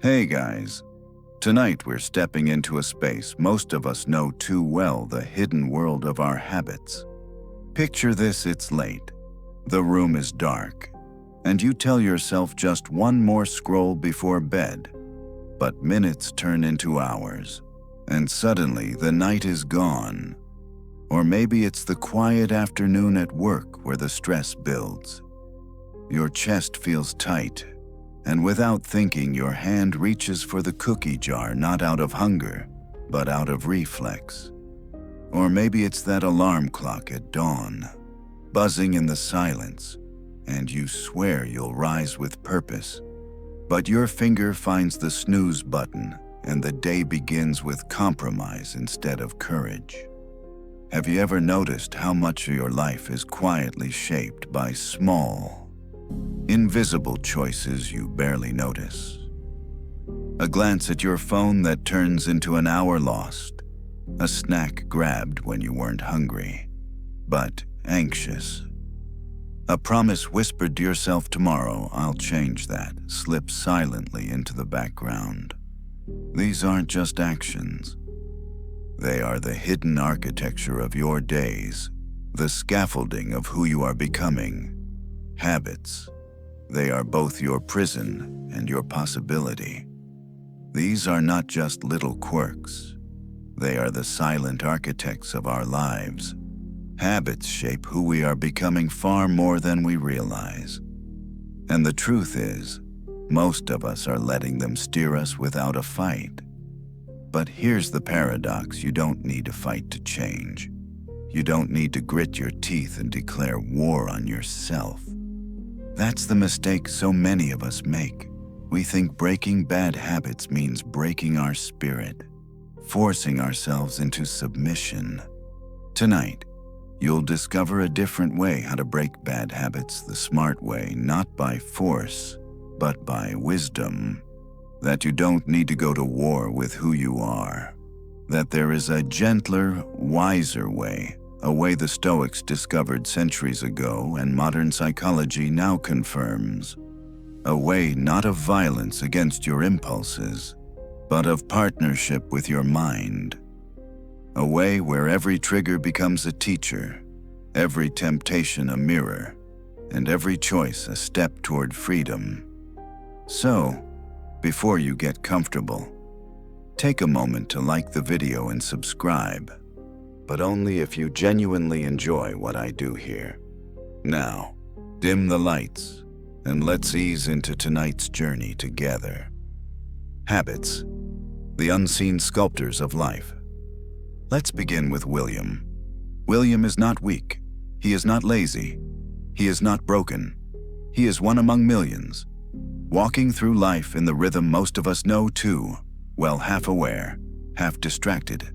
Hey guys, tonight we're stepping into a space most of us know too well, the hidden world of our habits. Picture this: it's late, the room is dark, and you tell yourself just one more scroll before bed. But minutes turn into hours, and suddenly the night is gone. Or maybe it's the quiet afternoon at work where the stress builds. Your chest feels tight, and without thinking, your hand reaches for the cookie jar, not out of hunger, but out of reflex. Or maybe it's that alarm clock at dawn, buzzing in the silence, and you swear you'll rise with purpose. But your finger finds the snooze button, and the day begins with compromise instead of courage. Have you ever noticed how much of your life is quietly shaped by small, invisible choices you barely notice? A glance at your phone that turns into an hour lost, a snack grabbed when you weren't hungry, but anxious. A promise whispered to yourself, "Tomorrow I'll change that," slips silently into the background. These aren't just actions. They are the hidden architecture of your days, the scaffolding of who you are becoming. Habits. They are both your prison and your possibility. These are not just little quirks. They are the silent architects of our lives. Habits shape who we are becoming far more than we realize. And the truth is, most of us are letting them steer us without a fight. But here's the paradox: you don't need to fight to change. You don't need to grit your teeth and declare war on yourself. That's the mistake so many of us make. We think breaking bad habits means breaking our spirit, forcing ourselves into submission. Tonight, you'll discover a different way how to break bad habits the smart way, not by force, but by wisdom. That you don't need to go to war with who you are. That there is a gentler, wiser way, a way the Stoics discovered centuries ago and modern psychology now confirms. A way not of violence against your impulses, but of partnership with your mind. A way where every trigger becomes a teacher, every temptation a mirror, and every choice a step toward freedom. So, before you get comfortable, take a moment to like the video and subscribe, but only if you genuinely enjoy what I do here. Now, dim the lights, and let's ease into tonight's journey together. Habits, the unseen sculptors of life. Let's begin with William. William is not weak. He is not lazy. He is not broken. He is one among millions, walking through life in the rhythm most of us know too well, half aware, half distracted,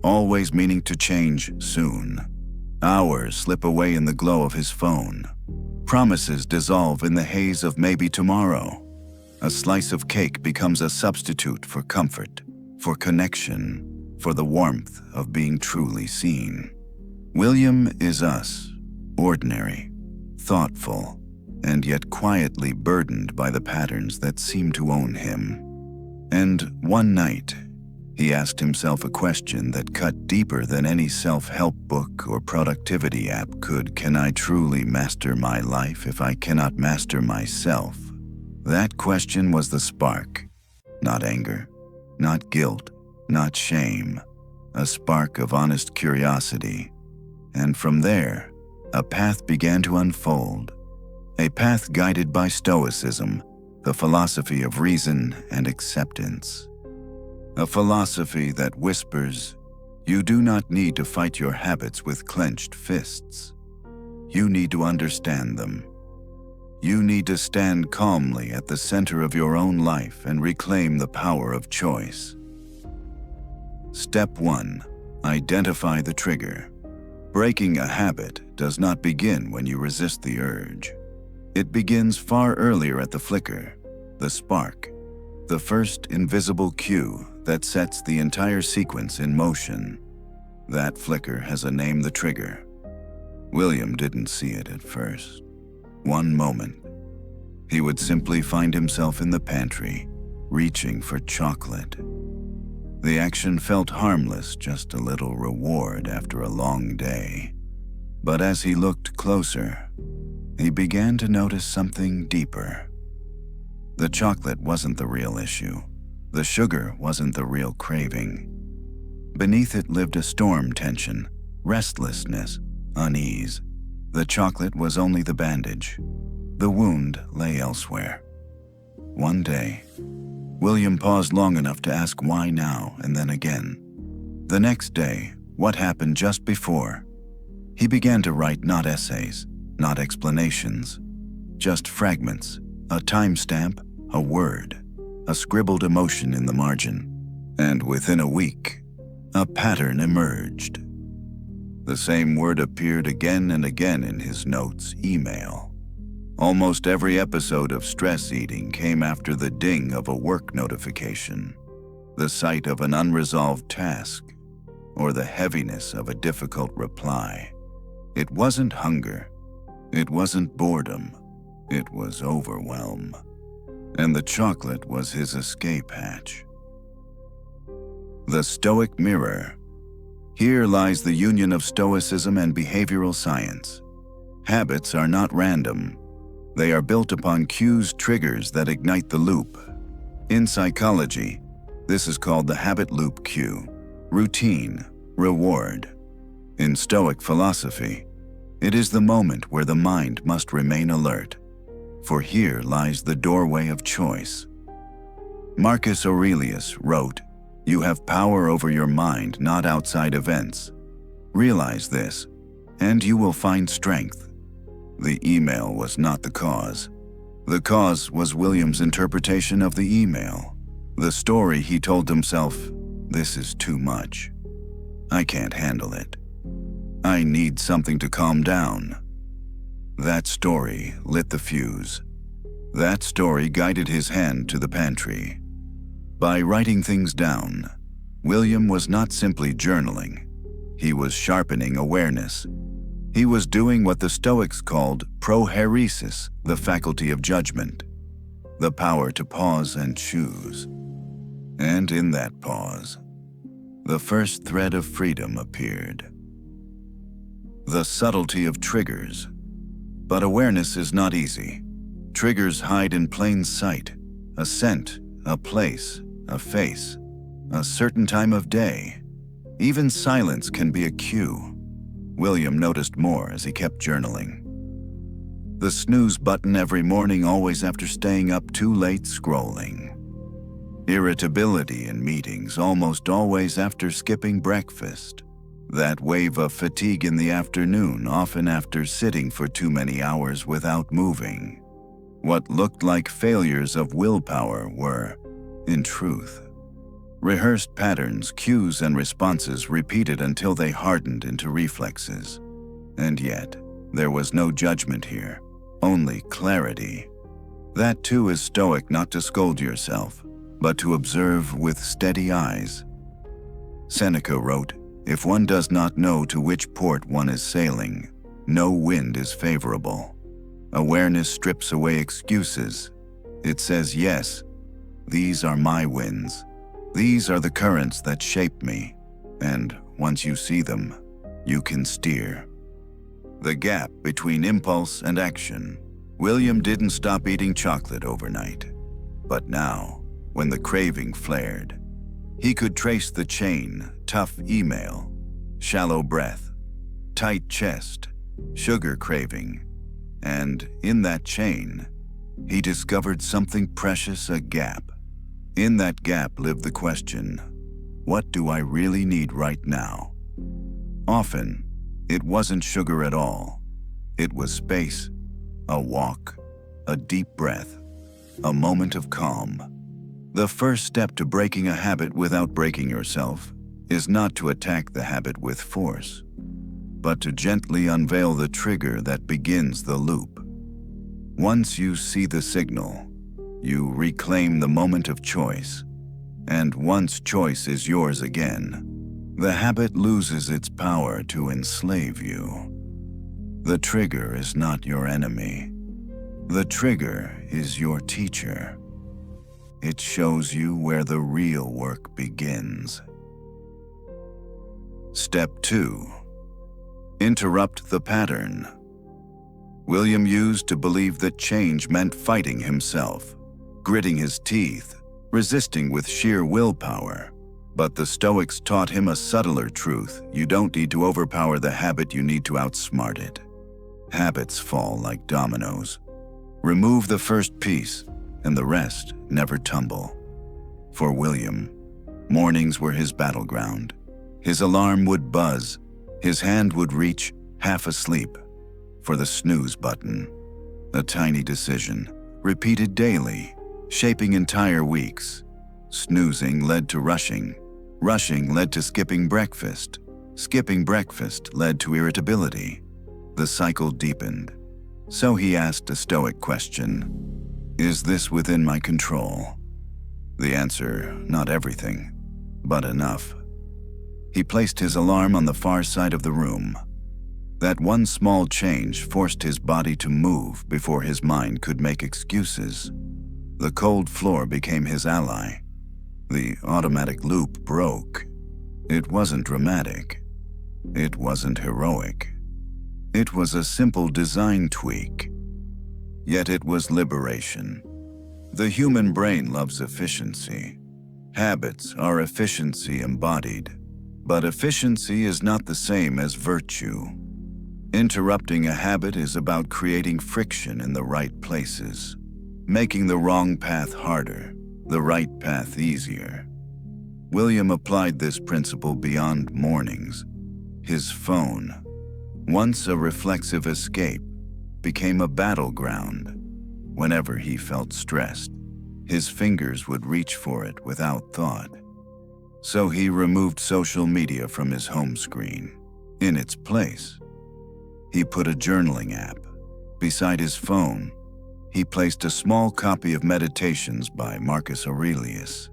always meaning to change soon. Hours slip away in the glow of his phone. Promises dissolve in the haze of maybe tomorrow. A slice of cake becomes a substitute for comfort, for connection, for the warmth of being truly seen. William is us, ordinary, thoughtful, and yet quietly burdened by the patterns that seem to own him. And one night, he asked himself a question that cut deeper than any self-help book or productivity app could. Can I truly master my life if I cannot master myself? That question was the spark. Not anger, not guilt, not shame. A spark of honest curiosity. And from there, a path began to unfold. A path guided by Stoicism, the philosophy of reason and acceptance. A philosophy that whispers, you do not need to fight your habits with clenched fists. You need to understand them. You need to stand calmly at the center of your own life and reclaim the power of choice. Step 1. Identify the trigger. Breaking a habit does not begin when you resist the urge. It begins far earlier at the flicker, the spark, the first invisible cue that sets the entire sequence in motion. That flicker has a name: the trigger. William didn't see it at first. One moment, he would simply find himself in the pantry, reaching for chocolate. The action felt harmless, just a little reward after a long day. But as he looked closer, he began to notice something deeper. The chocolate wasn't the real issue. The sugar wasn't the real craving. Beneath it lived a storm tension, restlessness, unease. The chocolate was only the bandage. The wound lay elsewhere. One day, William paused long enough to ask why now and then again. The next day, what happened just before? He began to write not essays, not explanations, just fragments, a timestamp, a word, a scribbled emotion in the margin. And within a week, a pattern emerged. The same word appeared again and again in his notes, email. Almost every episode of stress eating came after the ding of a work notification, the sight of an unresolved task, or the heaviness of a difficult reply. It wasn't hunger. It wasn't boredom. It was overwhelm. And the chocolate was his escape hatch. The Stoic Mirror. Here lies the union of Stoicism and behavioral science. Habits are not random. They are built upon cues, triggers that ignite the loop. In psychology, this is called the habit loop cue, routine, reward. In Stoic philosophy, it is the moment where the mind must remain alert, for here lies the doorway of choice. Marcus Aurelius wrote, "You have power over your mind, not outside events. Realize this, and you will find strength." The email was not the cause. The cause was William's interpretation of the email. The story he told himself, "This is too much. I can't handle it. I need something to calm down." That story lit the fuse. That story guided his hand to the pantry. By writing things down, William was not simply journaling. He was sharpening awareness. He was doing what the Stoics called prohairesis, the faculty of judgment, the power to pause and choose. And in that pause, the first thread of freedom appeared. The subtlety of triggers. But awareness is not easy. Triggers hide in plain sight. A scent, a place, a face, a certain time of day. Even silence can be a cue. William noticed more as he kept journaling. The snooze button every morning, always after staying up too late scrolling. Irritability in meetings, almost always after skipping breakfast. That wave of fatigue in the afternoon, often after sitting for too many hours without moving. What looked like failures of willpower were, in truth, rehearsed patterns, cues, and responses repeated until they hardened into reflexes. And yet, there was no judgment here, only clarity. That too is Stoic, not to scold yourself, but to observe with steady eyes. Seneca wrote, "If one does not know to which port one is sailing, no wind is favorable." Awareness strips away excuses. It says, yes, these are my winds. These are the currents that shape me, and once you see them, you can steer. The gap between impulse and action. William didn't stop eating chocolate overnight. But now, when the craving flared, he could trace the chain: tough email, shallow breath, tight chest, sugar craving. And in that chain, he discovered something precious, a gap. In that gap lived the question, what do I really need right now? Often, it wasn't sugar at all. It was space, a walk, a deep breath, a moment of calm. The first step to breaking a habit without breaking yourself is not to attack the habit with force, but to gently unveil the trigger that begins the loop. Once you see the signal, you reclaim the moment of choice. And once choice is yours again, the habit loses its power to enslave you. The trigger is not your enemy. The trigger is your teacher. It shows you where the real work begins. Step 2. Interrupt the pattern. William used to believe that change meant fighting himself, gritting his teeth, resisting with sheer willpower. But the Stoics taught him a subtler truth: you don't need to overpower the habit, you need to outsmart it. Habits fall like dominoes. Remove the first piece, and the rest never tumble. For William, mornings were his battleground. His alarm would buzz, his hand would reach, half asleep, for the snooze button. A tiny decision, repeated daily, shaping entire weeks. Snoozing led to rushing. Rushing led to skipping breakfast. Skipping breakfast led to irritability. The cycle deepened. So he asked a Stoic question: is this within my control? The answer: not everything, but enough. He placed his alarm on the far side of the room. That one small change forced his body to move before his mind could make excuses. The cold floor became his ally. The automatic loop broke. It wasn't dramatic. It wasn't heroic. It was a simple design tweak. Yet it was liberation. The human brain loves efficiency. Habits are efficiency embodied. But efficiency is not the same as virtue. Interrupting a habit is about creating friction in the right places, making the wrong path harder, the right path easier. William applied this principle beyond mornings. His phone, once a reflexive escape, became a battleground. Whenever he felt stressed, his fingers would reach for it without thought. So he removed social media from his home screen. In its place, he put a journaling app. Beside his phone, he placed a small copy of Meditations by Marcus Aurelius.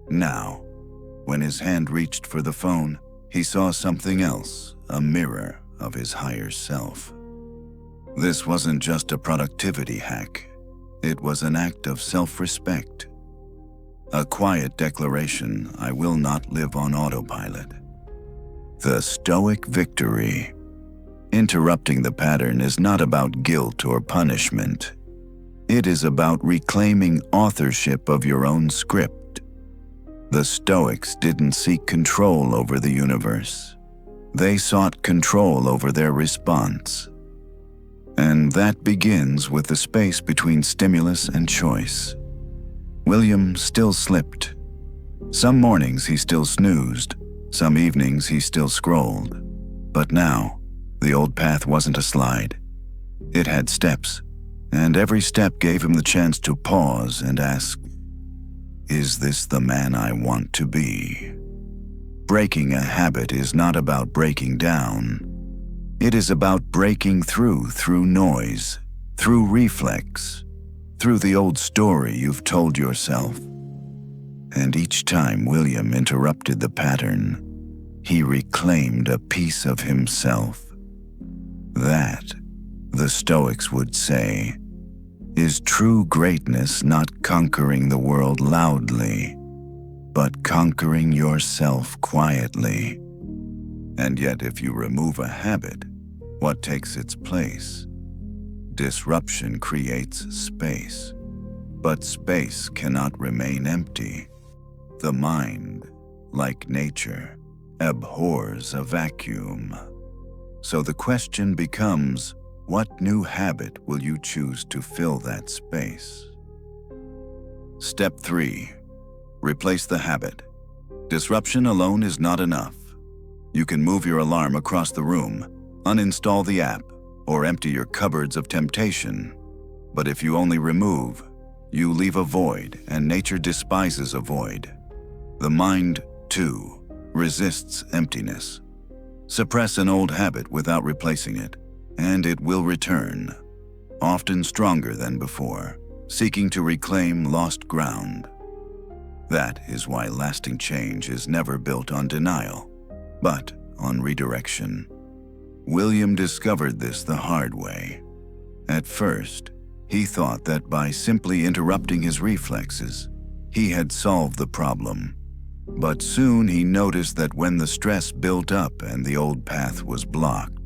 Now, when his hand reached for the phone, he saw something else, a mirror of his higher self. This wasn't just a productivity hack. It was an act of self-respect. A quiet declaration: I will not live on autopilot. The Stoic victory. Interrupting the pattern is not about guilt or punishment. It is about reclaiming authorship of your own script. The Stoics didn't seek control over the universe. They sought control over their response. And that begins with the space between stimulus and choice. William still slipped. Some mornings he still snoozed. Some evenings he still scrolled. But now, the old path wasn't a slide. It had steps, and every step gave him the chance to pause and ask, is this the man I want to be? Breaking a habit is not about breaking down. It is about breaking through noise, through reflex, through the old story you've told yourself. And each time William interrupted the pattern, he reclaimed a piece of himself. That, the Stoics would say, is true greatness, not conquering the world loudly, but conquering yourself quietly. And yet, if you remove a habit, what takes its place? Disruption creates space, but space cannot remain empty. The mind, like nature, abhors a vacuum. So the question becomes, what new habit will you choose to fill that space? Step 3. Replace the habit. Disruption alone is not enough. You can move your alarm across the room, uninstall the app, or empty your cupboards of temptation. But if you only remove, you leave a void, and nature despises a void. The mind, too, resists emptiness. Suppress an old habit without replacing it, and it will return, often stronger than before, seeking to reclaim lost ground. That is why lasting change is never built on denial, but on redirection. William discovered this the hard way. At first, he thought that by simply interrupting his reflexes, He had solved the problem, but soon he noticed that when the stress built up and the old path was blocked,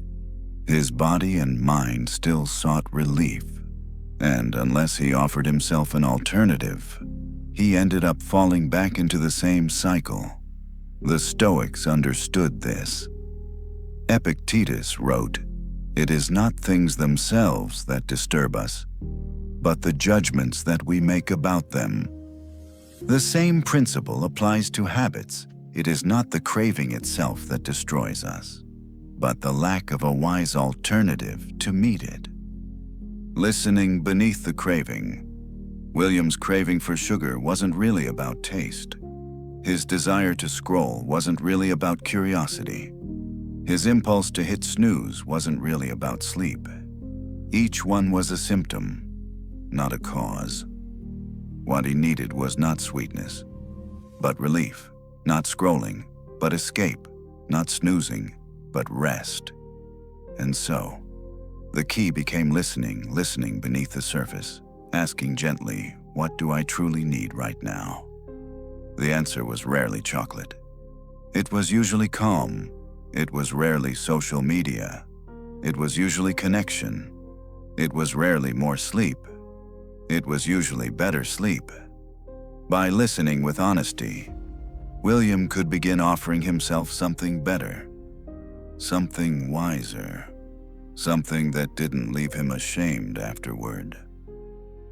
his body and mind still sought relief, and unless he offered himself an alternative, he ended up falling back into the same cycle. The Stoics understood this. Epictetus wrote, "It is not things themselves that disturb us, but the judgments that we make about them." The same principle applies to habits. It is not the craving itself that destroys us, but the lack of a wise alternative to meet it. Listening beneath the craving. William's craving for sugar wasn't really about taste. His desire to scroll wasn't really about curiosity. His impulse to hit snooze wasn't really about sleep. Each one was a symptom, not a cause. What he needed was not sweetness, but relief, not scrolling, but escape, not snoozing, but rest. And so, the key became listening beneath the surface, asking gently, "What do I truly need right now?" The answer was rarely chocolate. It was usually calm. It was rarely social media. It was usually connection. It was rarely more sleep. It was usually better sleep. By listening with honesty, William could begin offering himself something better, something wiser, something that didn't leave him ashamed afterward.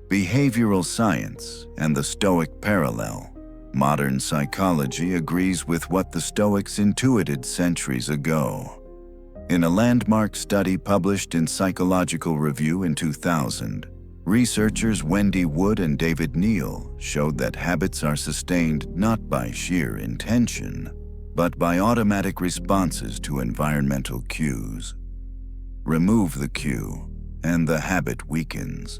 Behavioral science and the Stoic parallel. Modern psychology agrees with what the Stoics intuited centuries ago. In a landmark study published in Psychological Review in 2000, researchers Wendy Wood and David Neal showed that habits are sustained not by sheer intention, but by automatic responses to environmental cues. Remove the cue, and the habit weakens.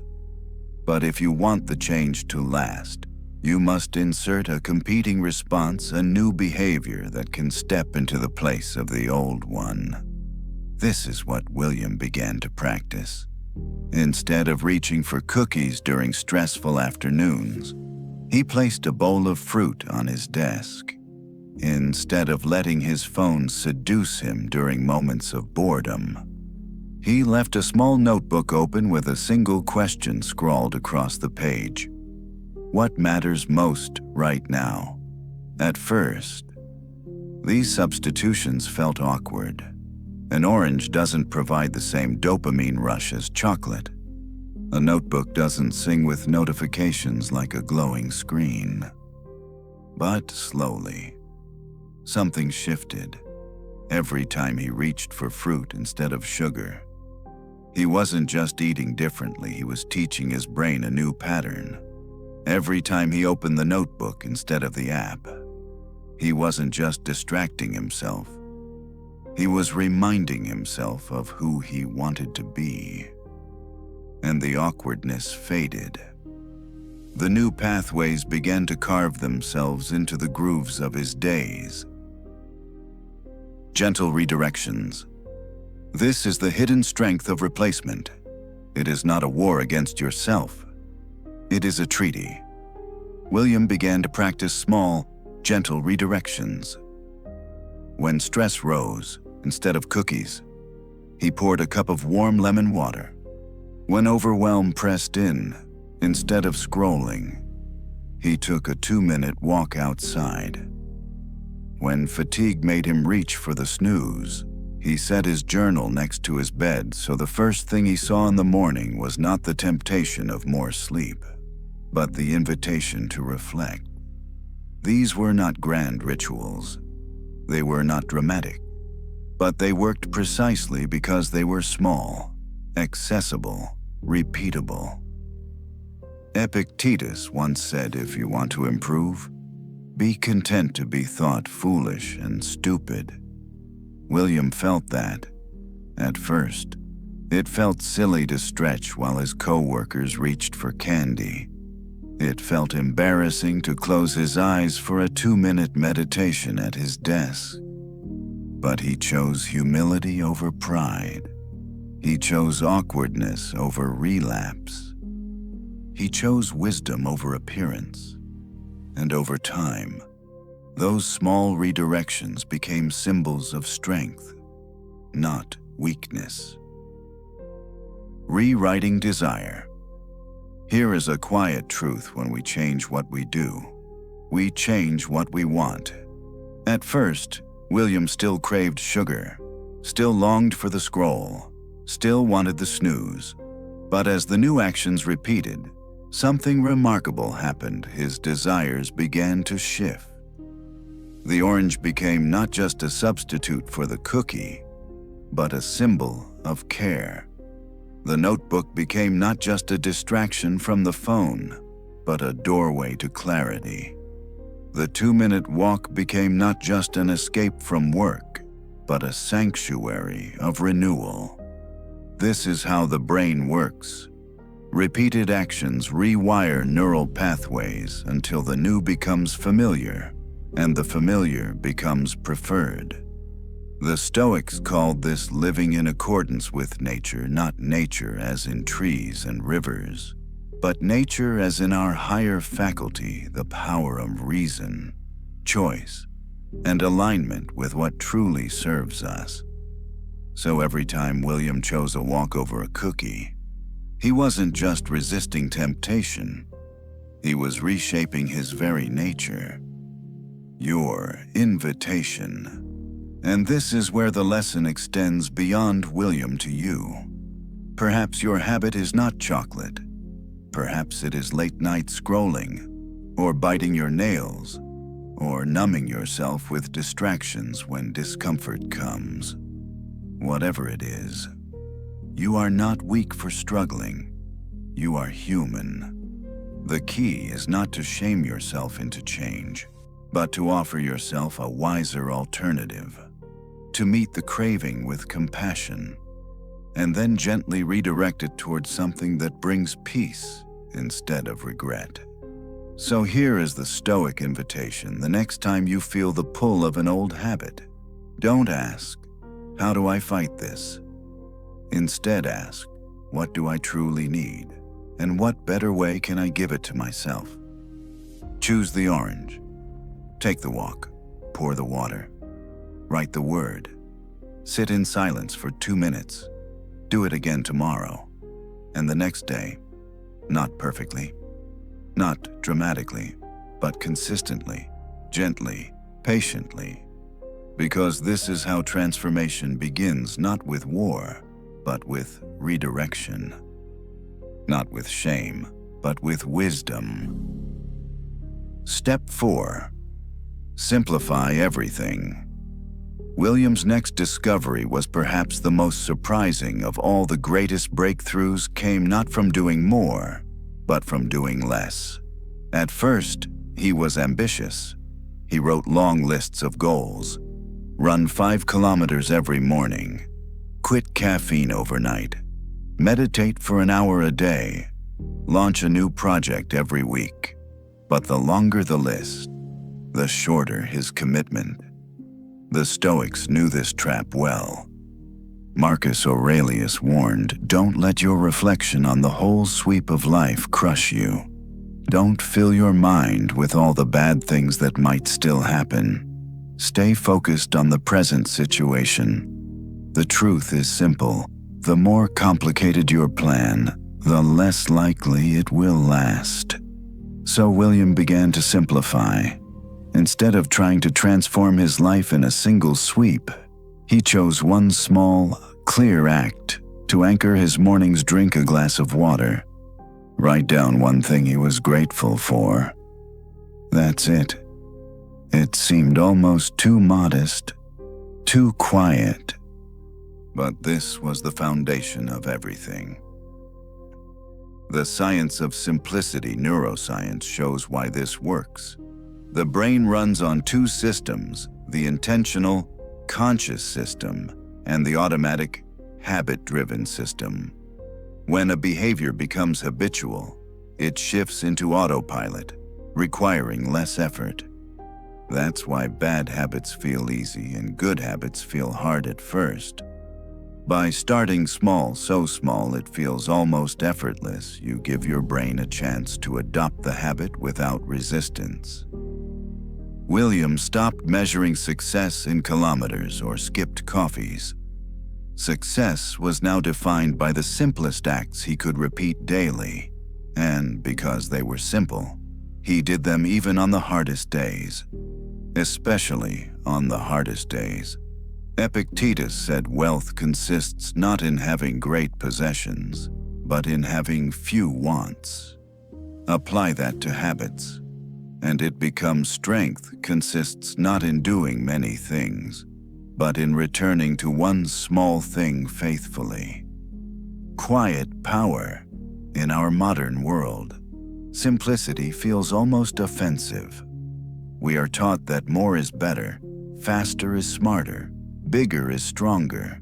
But if you want the change to last, you must insert a competing response, a new behavior that can step into the place of the old one. This is what William began to practice. Instead of reaching for cookies during stressful afternoons, he placed a bowl of fruit on his desk. Instead of letting his phone seduce him during moments of boredom, he left a small notebook open with a single question scrawled across the page. What matters most right now? At first, these substitutions felt awkward. An orange doesn't provide the same dopamine rush as chocolate. A notebook doesn't sing with notifications like a glowing screen. But slowly, something shifted. Every time he reached for fruit instead of sugar, he wasn't just eating differently, he was teaching his brain a new pattern. Every time he opened the notebook instead of the app, he wasn't just distracting himself. He was reminding himself of who he wanted to be. And the awkwardness faded. The new pathways began to carve themselves into the grooves of his days. Gentle redirections. This is the hidden strength of replacement. It is not a war against yourself. It is a treaty. William began to practice small, gentle redirections. When stress rose, instead of cookies, he poured a cup of warm lemon water. When overwhelm pressed in, instead of scrolling, he took a 2-minute walk outside. When fatigue made him reach for the snooze, he set his journal next to his bed, so the first thing he saw in the morning was not the temptation of more sleep, but the invitation to reflect. These were not grand rituals. They were not dramatic, but they worked precisely because they were small, accessible, repeatable. Epictetus once said, "If you want to improve, be content to be thought foolish and stupid." William felt that. At first, it felt silly to stretch while his co-workers reached for candy. It felt embarrassing to close his eyes for a 2-minute meditation at his desk. But he chose humility over pride. He chose awkwardness over relapse. He chose wisdom over appearance. And over time, those small redirections became symbols of strength, not weakness. Rewriting desire. Here is a quiet truth: when we change what we do, we change what we want. At first, William still craved sugar, still longed for the scroll, still wanted the snooze. But as the new actions repeated, something remarkable happened. His desires began to shift. The orange became not just a substitute for the cookie, but a symbol of care. The notebook became not just a distraction from the phone, but a doorway to clarity. The 2-minute walk became not just an escape from work, but a sanctuary of renewal. This is how the brain works. Repeated actions rewire neural pathways until the new becomes familiar, and the familiar becomes preferred. The Stoics called this living in accordance with nature, not nature as in trees and rivers, but nature as in our higher faculty, the power of reason, choice, and alignment with what truly serves us. So every time William chose a walk over a cookie, he wasn't just resisting temptation, he was reshaping his very nature. Your invitation. And this is where the lesson extends beyond William to you. Perhaps your habit is not chocolate. Perhaps it is late-night scrolling, or biting your nails, or numbing yourself with distractions when discomfort comes. Whatever it is, you are not weak for struggling. You are human. The key is not to shame yourself into change, but to offer yourself a wiser alternative, to meet the craving with compassion, and then gently redirect it towards something that brings peace instead of regret. So here is the Stoic invitation. The next time you feel the pull of an old habit, don't ask, "How do I fight this?" Instead ask, "What do I truly need? And what better way can I give it to myself?" Choose the orange. Take the walk. Pour the water. Write the word. Sit in silence for 2 minutes. Do it again tomorrow. And the next day. Not perfectly. Not dramatically. But consistently. Gently. Patiently. Because this is how transformation begins, not with war, but with redirection. Not with shame, but with wisdom. Step 4. Simplify everything. William's next discovery was perhaps the most surprising of all. The greatest breakthroughs came not from doing more, but from doing less. At first, he was ambitious. He wrote long lists of goals. Run 5 kilometers every morning. Quit caffeine overnight. Meditate for an hour a day. Launch a new project every week. But the longer the list, the shorter his commitment. The Stoics knew this trap well. Marcus Aurelius warned, "Don't let your reflection on the whole sweep of life crush you. Don't fill your mind with all the bad things that might still happen. Stay focused on the present situation." The truth is simple. The more complicated your plan, the less likely it will last. So William began to simplify. Instead of trying to transform his life in a single sweep, he chose one small, clear act to anchor his morning's drink: a glass of water. Write down one thing he was grateful for. That's it. It seemed almost too modest, too quiet. But this was the foundation of everything. The science of simplicity, neuroscience, shows why this works. The brain runs on 2 systems: the intentional, conscious system, and the automatic, habit-driven system. When a behavior becomes habitual, it shifts into autopilot, requiring less effort. That's why bad habits feel easy and good habits feel hard at first. By starting small, so small it feels almost effortless, you give your brain a chance to adopt the habit without resistance. William stopped measuring success in kilometers or skipped coffees. Success was now defined by the simplest acts he could repeat daily, and because they were simple, he did them even on the hardest days. Especially on the hardest days. Epictetus said wealth consists not in having great possessions, but in having few wants. Apply that to habits, and it becomes strength consists not in doing many things, but in returning to one small thing faithfully. Quiet power. In our modern world, simplicity feels almost offensive. We are taught that more is better, faster is smarter, bigger is stronger.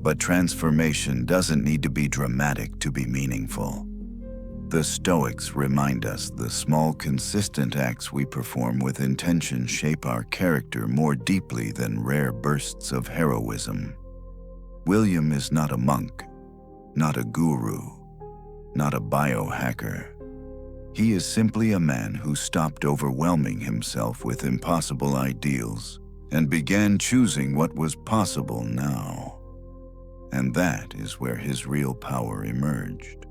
But transformation doesn't need to be dramatic to be meaningful. The Stoics remind us the small, consistent acts we perform with intention shape our character more deeply than rare bursts of heroism. William is not a monk, not a guru, not a biohacker. He is simply a man who stopped overwhelming himself with impossible ideals and began choosing what was possible now. And that is where his real power emerged.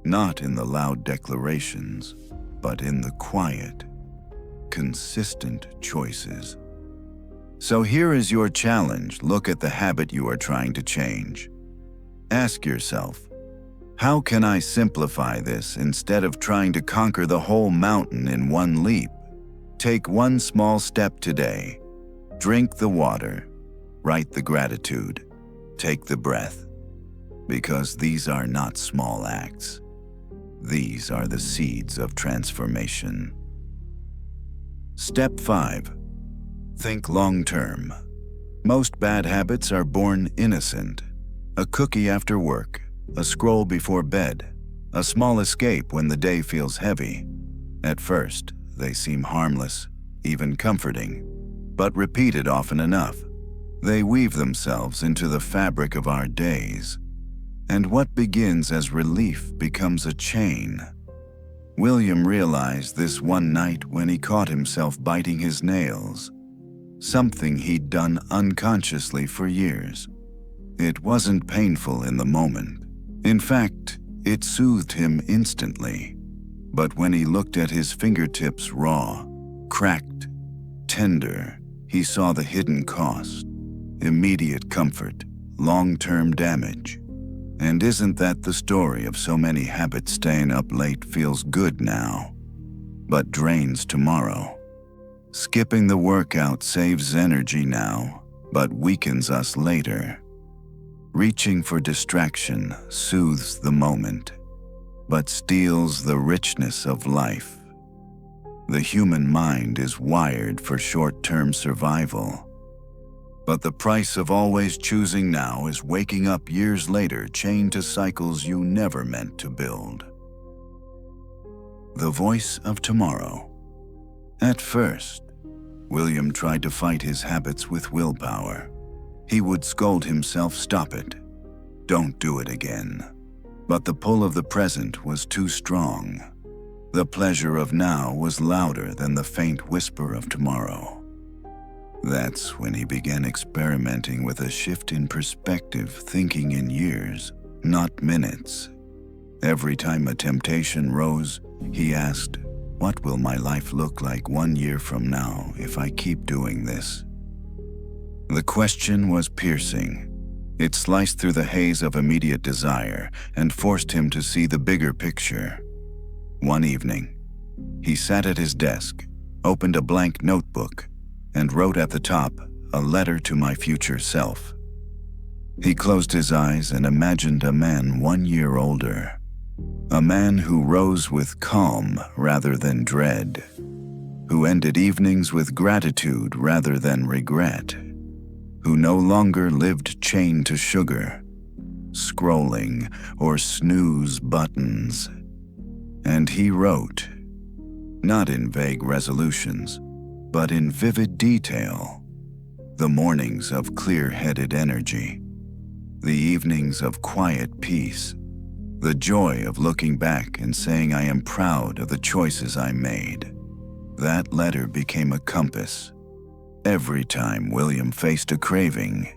Not in the loud declarations, but in the quiet, consistent choices. So here is your challenge. Look at the habit you are trying to change. Ask yourself, how can I simplify this instead of trying to conquer the whole mountain in one leap? Take one small step today. Drink the water. Write the gratitude. Take the breath. Because these are not small acts. These are the seeds of transformation. Step 5. Think long-term. Most bad habits are born innocent. A cookie after work, a scroll before bed, a small escape when the day feels heavy. At first, they seem harmless, even comforting, but repeated often enough, they weave themselves into the fabric of our days. And what begins as relief becomes a chain. William realized this one night when he caught himself biting his nails, something he'd done unconsciously for years. It wasn't painful in the moment. In fact, it soothed him instantly. But when he looked at his fingertips raw, cracked, tender, he saw the hidden cost. Immediate comfort, long-term damage. And isn't that the story of so many habits? Staying up late feels good now, but drains tomorrow. Skipping the workout saves energy now, but weakens us later. Reaching for distraction soothes the moment, but steals the richness of life. The human mind is wired for short-term survival. But the price of always choosing now is waking up years later chained to cycles you never meant to build. The voice of tomorrow. At first, William tried to fight his habits with willpower. He would scold himself, "Stop it. Don't do it again." But the pull of the present was too strong. The pleasure of now was louder than the faint whisper of tomorrow. That's when he began experimenting with a shift in perspective, thinking in years, not minutes. Every time a temptation rose, he asked, "What will my life look like 1 year from now if I keep doing this?" The question was piercing. It sliced through the haze of immediate desire and forced him to see the bigger picture. One evening, he sat at his desk, opened a blank notebook, and wrote at the top, "A letter to my future self." He closed his eyes and imagined a man 1 year older. A man who rose with calm rather than dread, who ended evenings with gratitude rather than regret, who no longer lived chained to sugar, scrolling, or snooze buttons. And he wrote, not in vague resolutions, but in vivid detail, the mornings of clear-headed energy, the evenings of quiet peace, the joy of looking back and saying I am proud of the choices I made. That letter became a compass. Every time William faced a craving,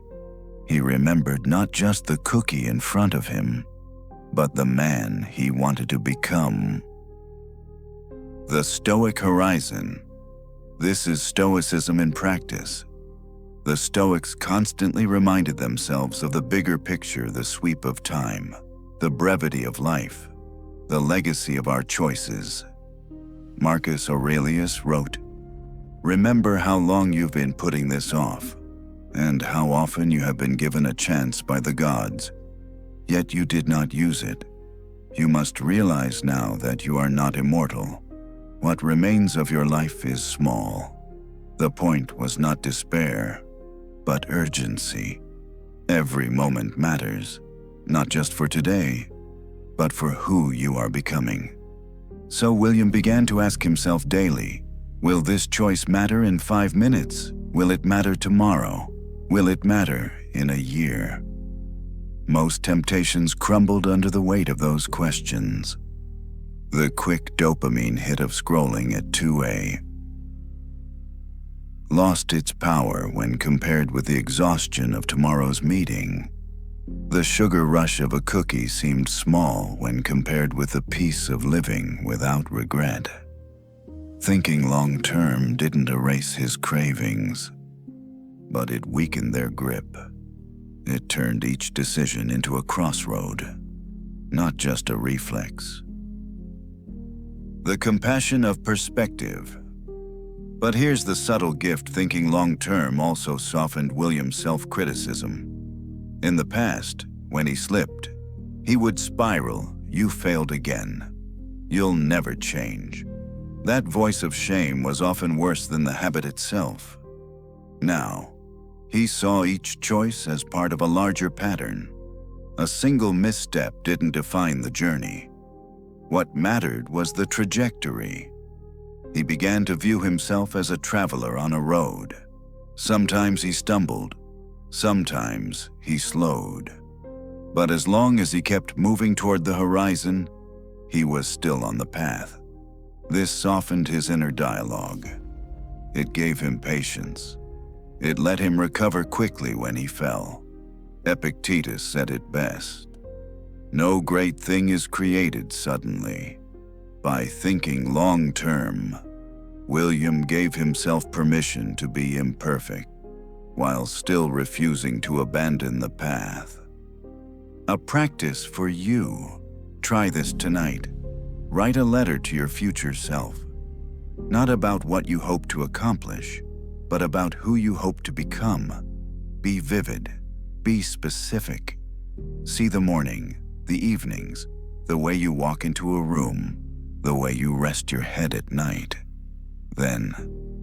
he remembered not just the cookie in front of him, but the man he wanted to become. The Stoic Horizon. This is Stoicism in practice. The Stoics constantly reminded themselves of the bigger picture, the sweep of time, the brevity of life, the legacy of our choices. Marcus Aurelius wrote, "Remember how long you've been putting this off, and how often you have been given a chance by the gods, yet you did not use it. You must realize now that you are not immortal. What remains of your life is small." The point was not despair, but urgency. Every moment matters, not just for today, but for who you are becoming. So William began to ask himself daily, will this choice matter in 5 minutes? Will it matter tomorrow? Will it matter in a year? Most temptations crumbled under the weight of those questions. The quick dopamine hit of scrolling at 2 a.m. lost its power when compared with the exhaustion of tomorrow's meeting. The sugar rush of a cookie seemed small when compared with the peace of living without regret. Thinking long-term didn't erase his cravings, but it weakened their grip. It turned each decision into a crossroad, not just a reflex. The compassion of perspective. But here's the subtle gift: thinking long-term also softened William's self-criticism. In the past, when he slipped, he would spiral, "You failed again. You'll never change." That voice of shame was often worse than the habit itself. Now, he saw each choice as part of a larger pattern. A single misstep didn't define the journey. What mattered was the trajectory. He began to view himself as a traveler on a road. Sometimes he stumbled, sometimes he slowed. But as long as he kept moving toward the horizon, he was still on the path. This softened his inner dialogue. It gave him patience. It let him recover quickly when he fell. Epictetus said it best, "No great thing is created suddenly." By thinking long-term, William gave himself permission to be imperfect, while still refusing to abandon the path. A practice for you. Try this tonight. Write a letter to your future self. Not about what you hope to accomplish, but about who you hope to become. Be vivid. Be specific. See the morning, the evenings, the way you walk into a room, the way you rest your head at night. Then,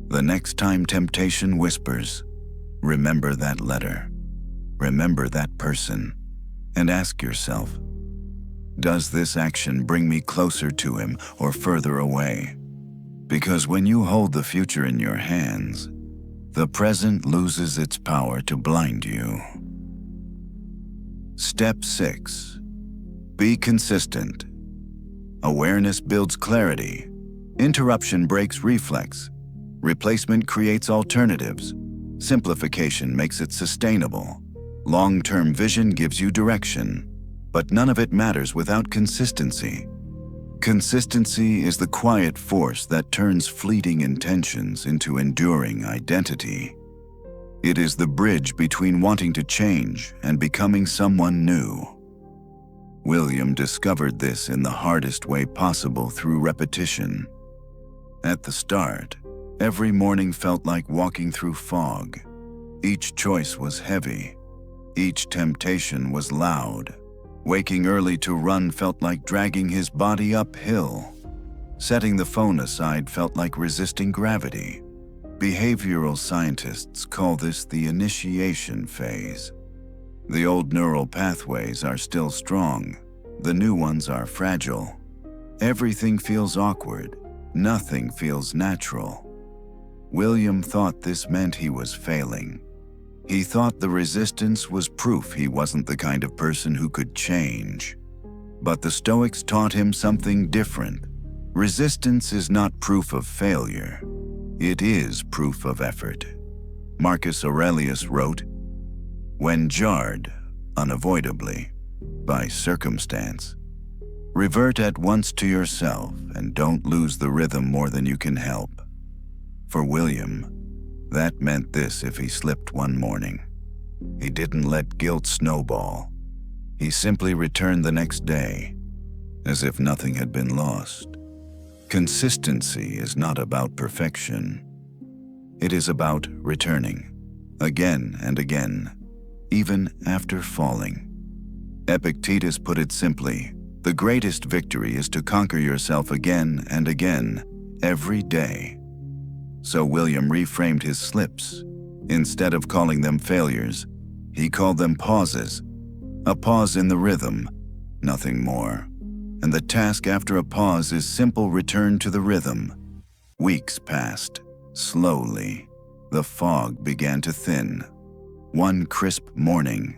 the next time temptation whispers, remember that letter, remember that person, and ask yourself, does this action bring me closer to him or further away? Because when you hold the future in your hands, the present loses its power to blind you. Step 6. Be consistent. Awareness builds clarity. Interruption breaks reflex. Replacement creates alternatives. Simplification makes it sustainable. Long-term vision gives you direction, but none of it matters without consistency. Consistency is the quiet force that turns fleeting intentions into enduring identity. It is the bridge between wanting to change and becoming someone new. William discovered this in the hardest way possible, through repetition. At the start, every morning felt like walking through fog. Each choice was heavy. Each temptation was loud. Waking early to run felt like dragging his body uphill. Setting the phone aside felt like resisting gravity. Behavioral scientists call this the initiation phase. The old neural pathways are still strong. The new ones are fragile. Everything feels awkward. Nothing feels natural. William thought this meant he was failing. He thought the resistance was proof he wasn't the kind of person who could change. But the Stoics taught him something different. Resistance is not proof of failure. It is proof of effort. Marcus Aurelius wrote, "When jarred, unavoidably, by circumstance, revert at once to yourself and don't lose the rhythm more than you can help." For William, that meant this: if he slipped one morning, he didn't let guilt snowball. He simply returned the next day, as if nothing had been lost. Consistency is not about perfection. It is about returning, again and again, even after falling. Epictetus put it simply: the greatest victory is to conquer yourself again and again, every day. So William reframed his slips. Instead of calling them failures, he called them pauses. A pause in the rhythm, nothing more. And the task after a pause is simple return to the rhythm. Weeks passed. Slowly, the fog began to thin. One crisp morning,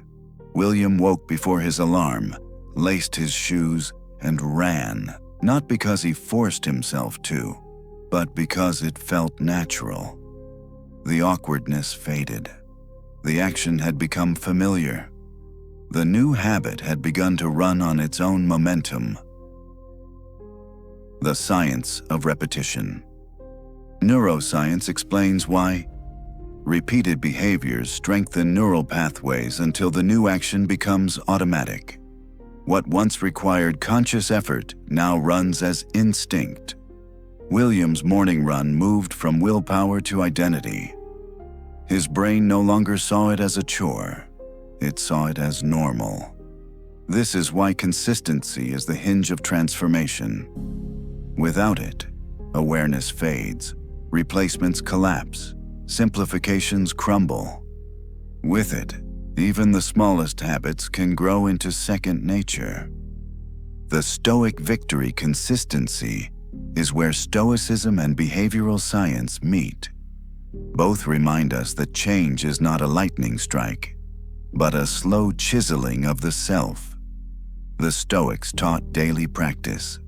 William woke before his alarm, laced his shoes, and ran, not because he forced himself to, but because it felt natural. The awkwardness faded. The action had become familiar. The new habit had begun to run on its own momentum. The science of repetition. Neuroscience explains why repeated behaviors strengthen neural pathways until the new action becomes automatic. What once required conscious effort now runs as instinct. William's morning run moved from willpower to identity. His brain no longer saw it as a chore. It saw it as normal. This is why consistency is the hinge of transformation. Without it, awareness fades, replacements collapse, simplifications crumble. With it, even the smallest habits can grow into second nature. The Stoic victory consistency is where Stoicism and behavioral science meet. Both remind us that change is not a lightning strike, but a slow chiseling of the self. The Stoics taught daily practice.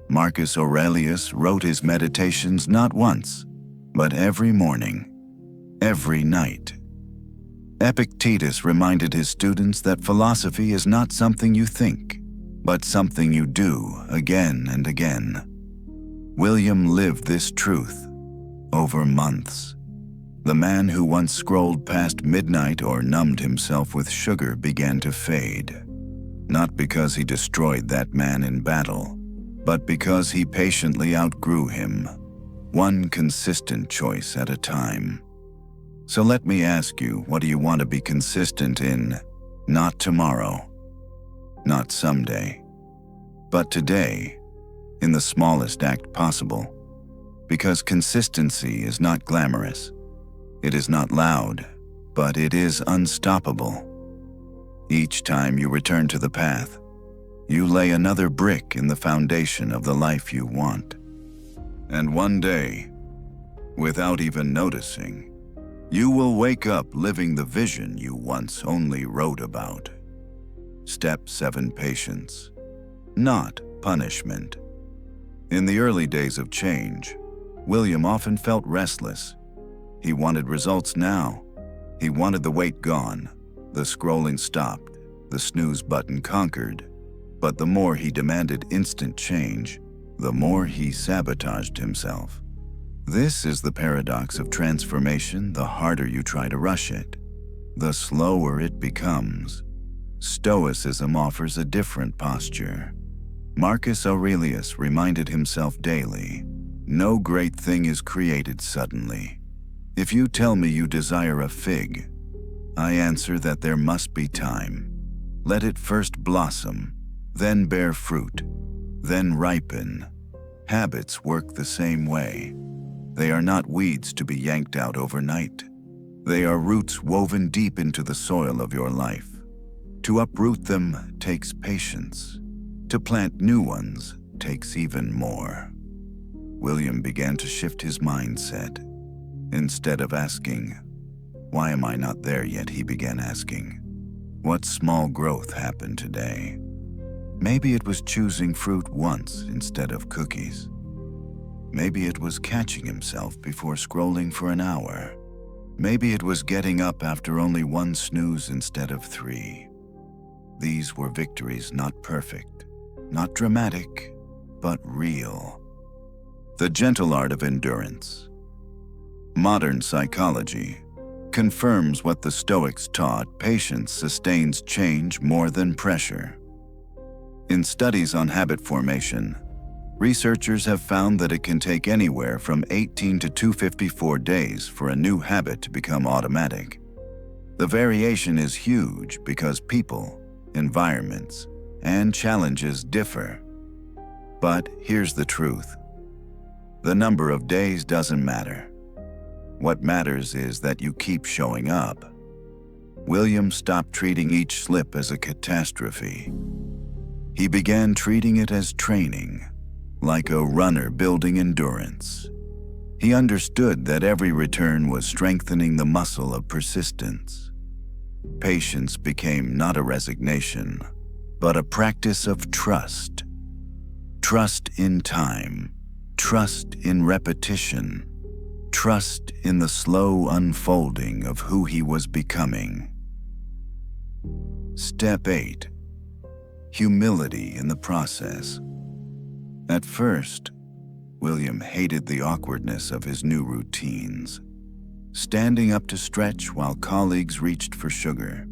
Marcus Aurelius wrote his meditations not once, but every morning, every night. Epictetus reminded his students that philosophy is not something you think, but something you do again and again. William lived this truth over months. The man who once scrolled past midnight or numbed himself with sugar began to fade, not because he destroyed that man in battle, but because he patiently outgrew him, one consistent choice at a time. So let me ask you, what do you want to be consistent in? Not tomorrow, not someday, but today, in the smallest act possible. Because consistency is not glamorous. It is not loud, but it is unstoppable. Each time you return to the path, you lay another brick in the foundation of the life you want. And one day, without even noticing, you will wake up living the vision you once only wrote about. Step 7: Patience, not punishment. In the early days of change, William often felt restless. He wanted results now. He wanted the wait gone, the scrolling stopped, the snooze button conquered. But the more he demanded instant change, the more he sabotaged himself. This is the paradox of transformation. The harder you try to rush it, the slower it becomes. Stoicism offers a different posture. Marcus Aurelius reminded himself daily, no great thing is created suddenly. If you tell me you desire a fig, I answer that there must be time. Let it first blossom, then bear fruit, then ripen. Habits work the same way. They are not weeds to be yanked out overnight. They are roots woven deep into the soil of your life. To uproot them takes patience. To plant new ones takes even more. William began to shift his mindset. Instead of asking, Why am I not there yet? He began asking. What small growth happened today? Maybe it was choosing fruit once instead of cookies. Maybe it was catching himself before scrolling for an hour. Maybe it was getting up after only one snooze instead of 3. These were victories not perfect, not dramatic, but real. The gentle art of endurance. Modern psychology confirms what the Stoics taught: patience sustains change more than pressure. In studies on habit formation, researchers have found that it can take anywhere from 18 to 254 days for a new habit to become automatic. The variation is huge because people, environments, and challenges differ. But here's the truth. The number of days doesn't matter. What matters is that you keep showing up. William stopped treating each slip as a catastrophe. He began treating it as training, like a runner building endurance. He understood that every return was strengthening the muscle of persistence. Patience became not a resignation, but a practice of trust. Trust in time, trust in repetition, trust in the slow unfolding of who he was becoming. Step 8. Humility in the process. At first, William hated the awkwardness of his new routines. Standing up to stretch while colleagues reached for sugar,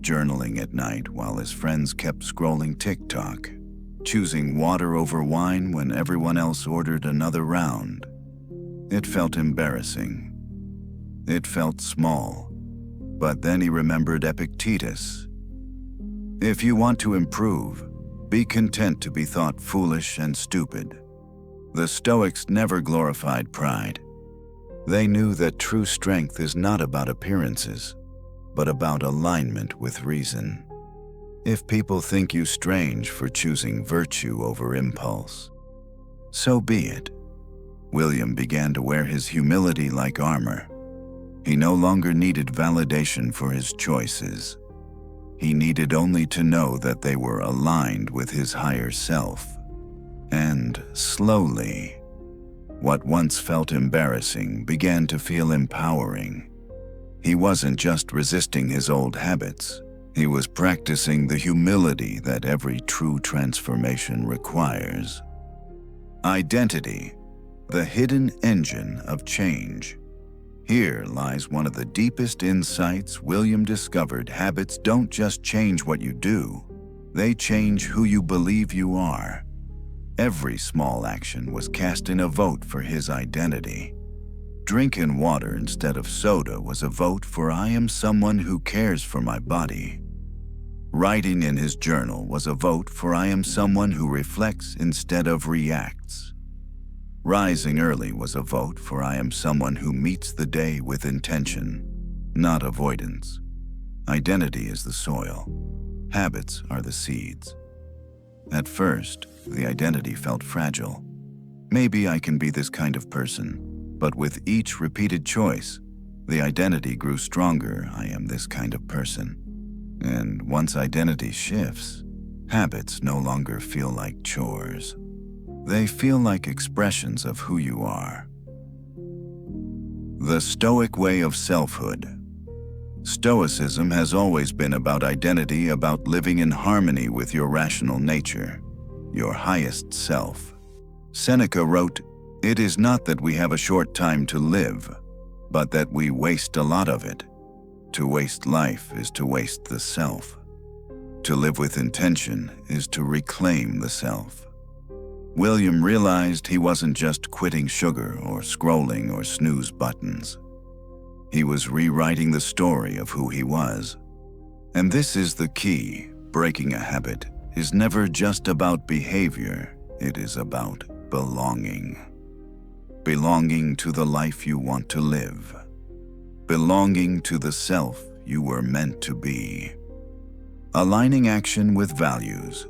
journaling at night while his friends kept scrolling TikTok, choosing water over wine when everyone else ordered another round. It felt embarrassing. It felt small. But then he remembered Epictetus. If you want to improve, be content to be thought foolish and stupid. The Stoics never glorified pride. They knew that true strength is not about appearances, but about alignment with reason. If people think you strange for choosing virtue over impulse, so be it. William began to wear his humility like armor. He no longer needed validation for his choices. He needed only to know that they were aligned with his higher self. And slowly, what once felt embarrassing began to feel empowering. He wasn't just resisting his old habits. He was practicing the humility that every true transformation requires. Identity, the hidden engine of change. Here lies one of the deepest insights William discovered. Habits don't just change what you do, they change who you believe you are. Every small action was cast in a vote for his identity. Drinking water instead of soda was a vote for I am someone who cares for my body. Writing in his journal was a vote for I am someone who reflects instead of reacts. Rising early was a vote for I am someone who meets the day with intention, not avoidance. Identity is the soil. Habits are the seeds. At first, the identity felt fragile. Maybe I can be this kind of person. But with each repeated choice, the identity grew stronger. I am this kind of person. And once identity shifts, habits no longer feel like chores. They feel like expressions of who you are. The Stoic way of selfhood. Stoicism has always been about identity, about living in harmony with your rational nature, your highest self. Seneca wrote, "It is not that we have a short time to live, but that we waste a lot of it. To waste life is to waste the self. To live with intention is to reclaim the self." William realized he wasn't just quitting sugar or scrolling or snooze buttons. He was rewriting the story of who he was. And this is the key. Breaking a habit is never just about behavior. It is about belonging. Belonging to the life you want to live. Belonging to the self you were meant to be. Aligning action with values.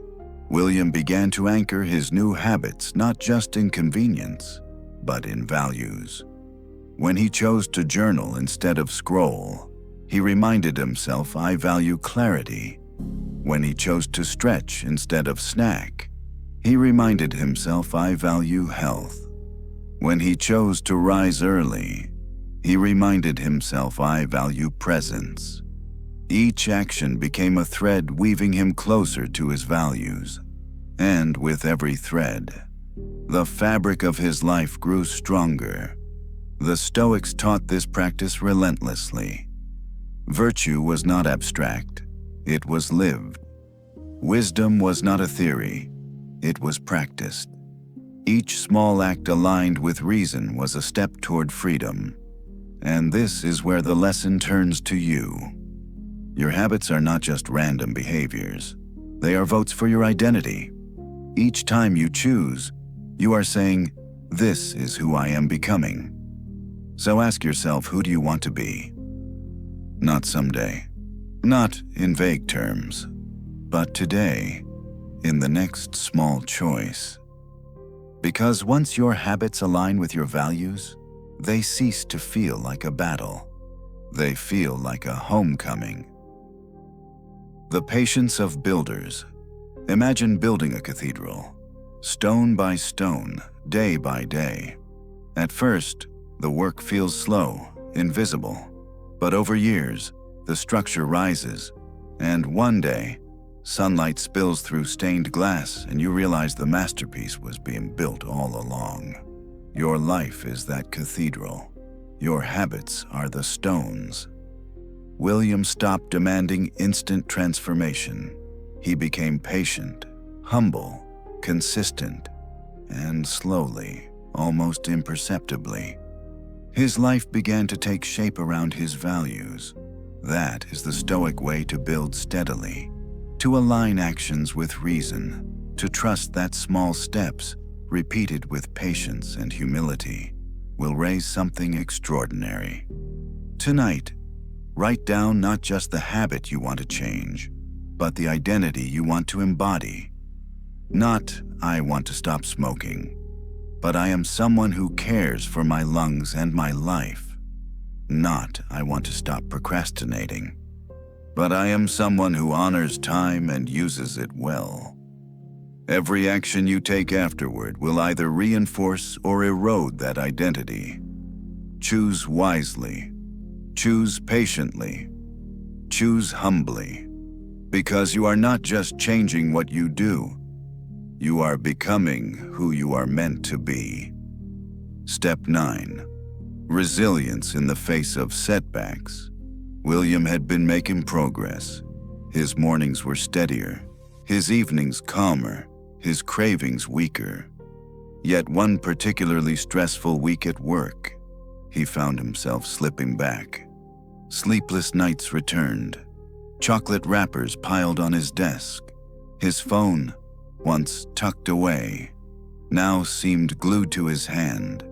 William began to anchor his new habits not just in convenience, but in values. When he chose to journal instead of scroll, he reminded himself, I value clarity. When he chose to stretch instead of snack, he reminded himself, I value health. When he chose to rise early, he reminded himself, I value presence. Each action became a thread weaving him closer to his values. And with every thread, the fabric of his life grew stronger. The Stoics taught this practice relentlessly. Virtue was not abstract, it was lived. Wisdom was not a theory, it was practiced. Each small act aligned with reason was a step toward freedom. And this is where the lesson turns to you. Your habits are not just random behaviors. They are votes for your identity. Each time you choose, you are saying, this is who I am becoming. So ask yourself, who do you want to be? Not someday, not in vague terms, but today, in the next small choice. Because once your habits align with your values, they cease to feel like a battle. They feel like a homecoming. The patience of builders. Imagine building a cathedral, stone by stone, day by day. At first, the work feels slow, invisible, but over years, the structure rises, and one day, sunlight spills through stained glass and you realize the masterpiece was being built all along. Your life is that cathedral. Your habits are the stones. William stopped demanding instant transformation. He became patient, humble, consistent, and slowly, almost imperceptibly, his life began to take shape around his values. That is the Stoic way to build steadily, to align actions with reason, to trust that small steps, repeated with patience and humility, will raise something extraordinary. Tonight, write down not just the habit you want to change, but the identity you want to embody. Not, I want to stop smoking, but I am someone who cares for my lungs and my life. Not, I want to stop procrastinating, but I am someone who honors time and uses it well. Every action you take afterward will either reinforce or erode that identity. Choose wisely. Choose patiently. Choose humbly. Because you are not just changing what you do, you are becoming who you are meant to be. Step 9. Resilience in the face of setbacks. William had been making progress. His mornings were steadier, his evenings calmer, his cravings weaker. Yet one particularly stressful week at work, he found himself slipping back. Sleepless nights returned. Chocolate wrappers piled on his desk. His phone, once tucked away, now seemed glued to his hand.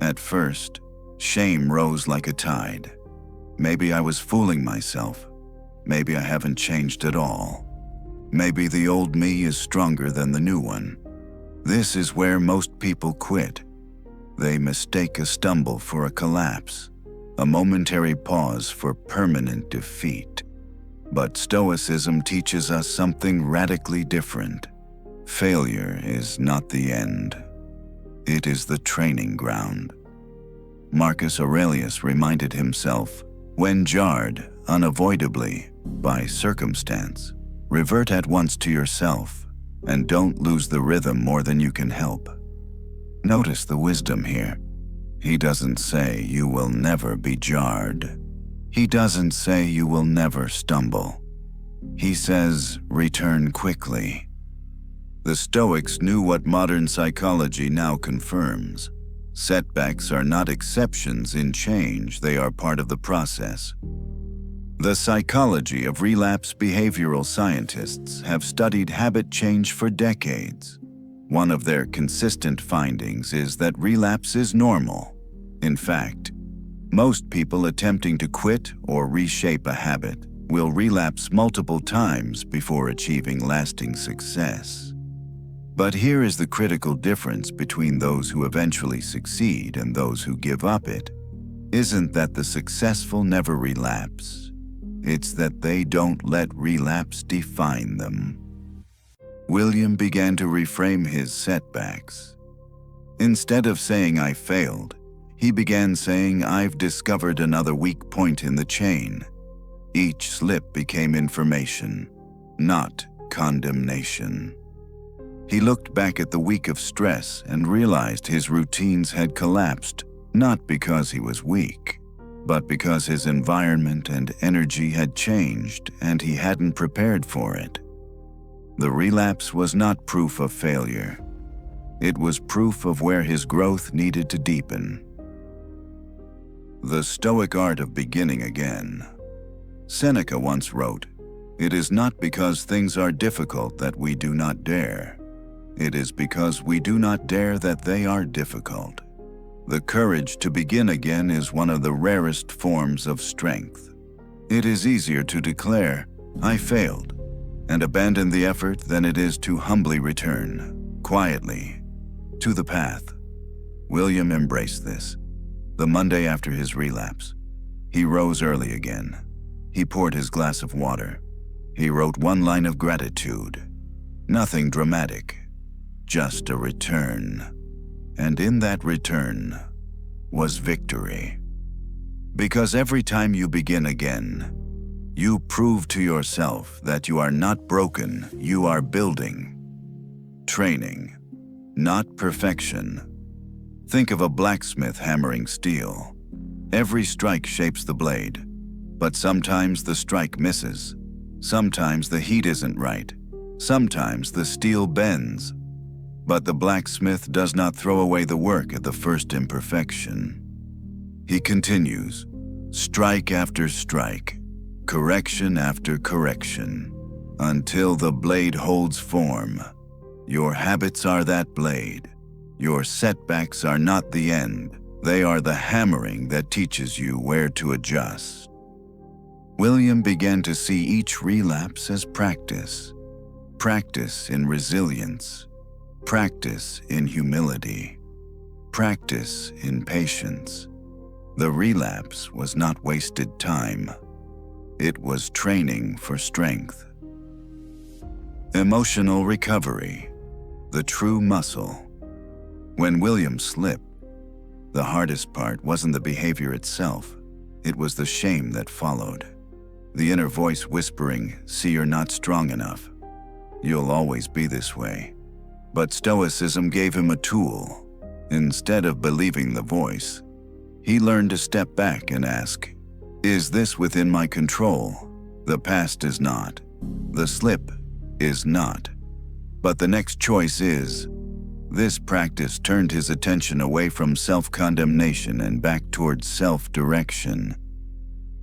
At first, shame rose like a tide. Maybe I was fooling myself. Maybe I haven't changed at all. Maybe the old me is stronger than the new one. This is where most people quit. They mistake a stumble for a collapse, a momentary pause for permanent defeat. But Stoicism teaches us something radically different. Failure is not the end. It is the training ground. Marcus Aurelius reminded himself, when jarred, unavoidably, by circumstance, revert at once to yourself, and don't lose the rhythm more than you can help. Notice the wisdom here. He doesn't say you will never be jarred. He doesn't say you will never stumble. He says, return quickly. The Stoics knew what modern psychology now confirms. Setbacks are not exceptions in change, they are part of the process. The psychology of relapse behavioral scientists have studied habit change for decades. One of their consistent findings is that relapse is normal. In fact, most people attempting to quit or reshape a habit will relapse multiple times before achieving lasting success. But here is the critical difference between those who eventually succeed and those who give up it. isn't that the successful never relapse. It's that they don't let relapse define them. William began to reframe his setbacks. Instead of saying "I failed," he began saying "I've discovered another weak point in the chain." Each slip became information, not condemnation. He looked back at the week of stress and realized his routines had collapsed, not because he was weak, but because his environment and energy had changed and he hadn't prepared for it. The relapse was not proof of failure. It was proof of where his growth needed to deepen. The Stoic art of beginning again. Seneca once wrote, "It is not because things are difficult that we do not dare. It is because we do not dare that they are difficult." The courage to begin again is one of the rarest forms of strength. It is easier to declare, "I failed," and abandon the effort than it is to humbly return, quietly, to the path. William embraced this. The Monday after his relapse, he rose early again. He poured his glass of water. He wrote one line of gratitude. Nothing dramatic, just a return. And in that return was victory. Because every time you begin again, you prove to yourself that you are not broken, you are building. Training, not perfection. Think of a blacksmith hammering steel. Every strike shapes the blade, but sometimes the strike misses. Sometimes the heat isn't right. Sometimes the steel bends. But the blacksmith does not throw away the work at the first imperfection. He continues, strike after strike, correction after correction, until the blade holds form. Your habits are that blade. Your setbacks are not the end. They are the hammering that teaches you where to adjust. William began to see each relapse as practice. Practice in resilience. Practice in humility. Practice in patience. The relapse was not wasted time. It was training for strength. Emotional recovery, the true muscle. When William slipped, the hardest part wasn't the behavior itself, it was the shame that followed. The inner voice whispering, "See, you're not strong enough. You'll always be this way." But Stoicism gave him a tool. Instead of believing the voice, he learned to step back and ask, "Is this within my control?" The past is not. The slip is not. But the next choice is. This practice turned his attention away from self-condemnation and back towards self-direction.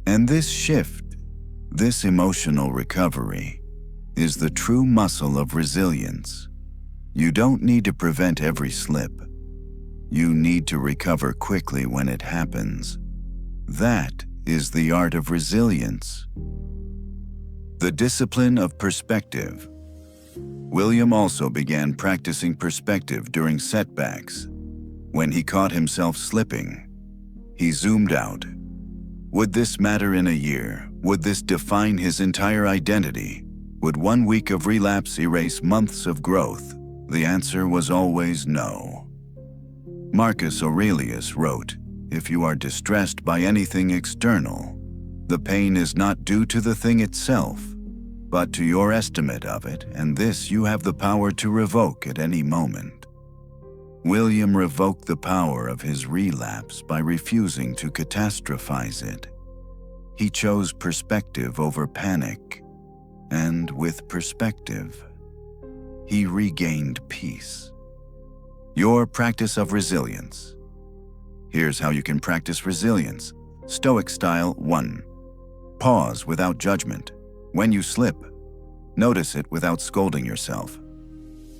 And this shift, this emotional recovery, is the true muscle of resilience. You don't need to prevent every slip. You need to recover quickly when it happens. That is the art of resilience. The discipline of perspective. William also began practicing perspective during setbacks. When he caught himself slipping, he zoomed out. Would this matter in a year? Would this define his entire identity? Would 1 week of relapse erase months of growth? The answer was always no. Marcus Aurelius wrote, "If you are distressed by anything external, the pain is not due to the thing itself, but to your estimate of it, and this you have the power to revoke at any moment." William revoked the power of his relapse by refusing to catastrophize it. He chose perspective over panic, and with perspective, he regained peace. Your practice of resilience. Here's how you can practice resilience. Stoic style 1. Pause without judgment. When you slip, notice it without scolding yourself.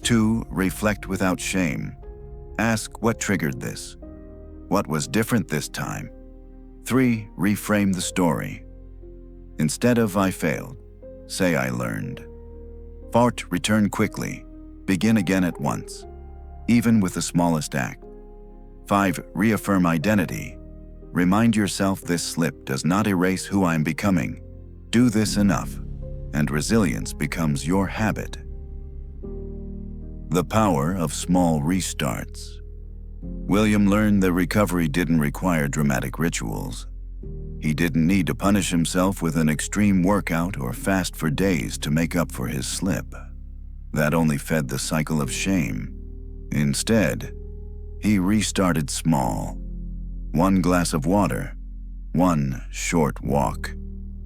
2. Reflect without shame. Ask what triggered this. What was different this time? 3. Reframe the story. Instead of "I failed," say "I learned." 4. Return quickly. Begin again at once, even with the smallest act. 5. Reaffirm identity. Remind yourself this slip does not erase who I'm becoming. Do this enough, and resilience becomes your habit. The power of small restarts. William learned that recovery didn't require dramatic rituals. He didn't need to punish himself with an extreme workout or fast for days to make up for his slip. That only fed the cycle of shame. Instead, he restarted small. 1 glass of water, 1 short walk,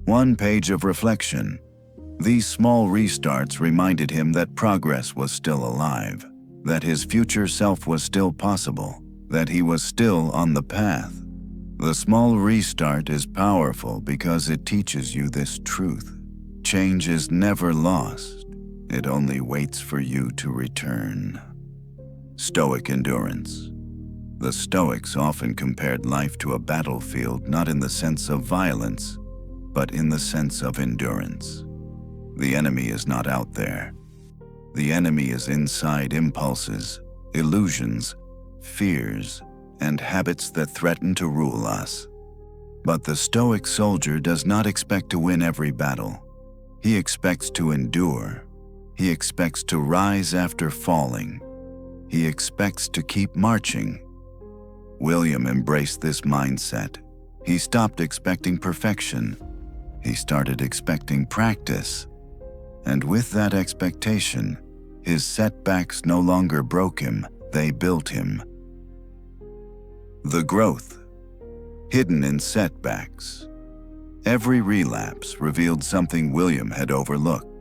1 page of reflection. These small restarts reminded him that progress was still alive, that his future self was still possible, that he was still on the path. The small restart is powerful because it teaches you this truth. Change is never lost. It only waits for you to return. Stoic endurance. The Stoics often compared life to a battlefield, not in the sense of violence, but in the sense of endurance. The enemy is not out there. The enemy is inside impulses, illusions, fears, and habits that threaten to rule us. But the Stoic soldier does not expect to win every battle. He expects to endure. He expects to rise after falling. He expects to keep marching. William embraced this mindset. He stopped expecting perfection. He started expecting practice. And with that expectation, his setbacks no longer broke him, they built him. The growth, hidden in setbacks. Every relapse revealed something William had overlooked.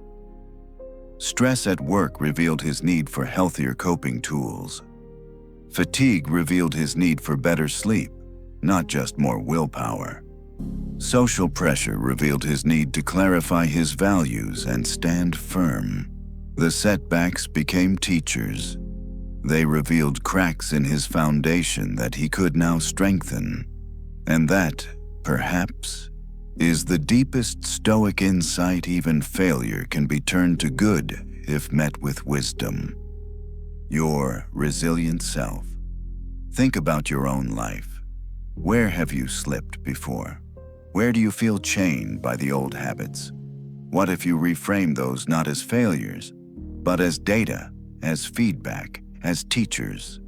Stress at work revealed his need for healthier coping tools. Fatigue revealed his need for better sleep, not just more willpower. Social pressure revealed his need to clarify his values and stand firm. The setbacks became teachers. They revealed cracks in his foundation that he could now strengthen. And that, perhaps, is the deepest Stoic insight. Even failure can be turned to good if met with wisdom. Your resilient self. Think about your own life. Where have you slipped before? Where do you feel chained by the old habits? What if you reframe those not as failures, but as data, as feedback, as teachers?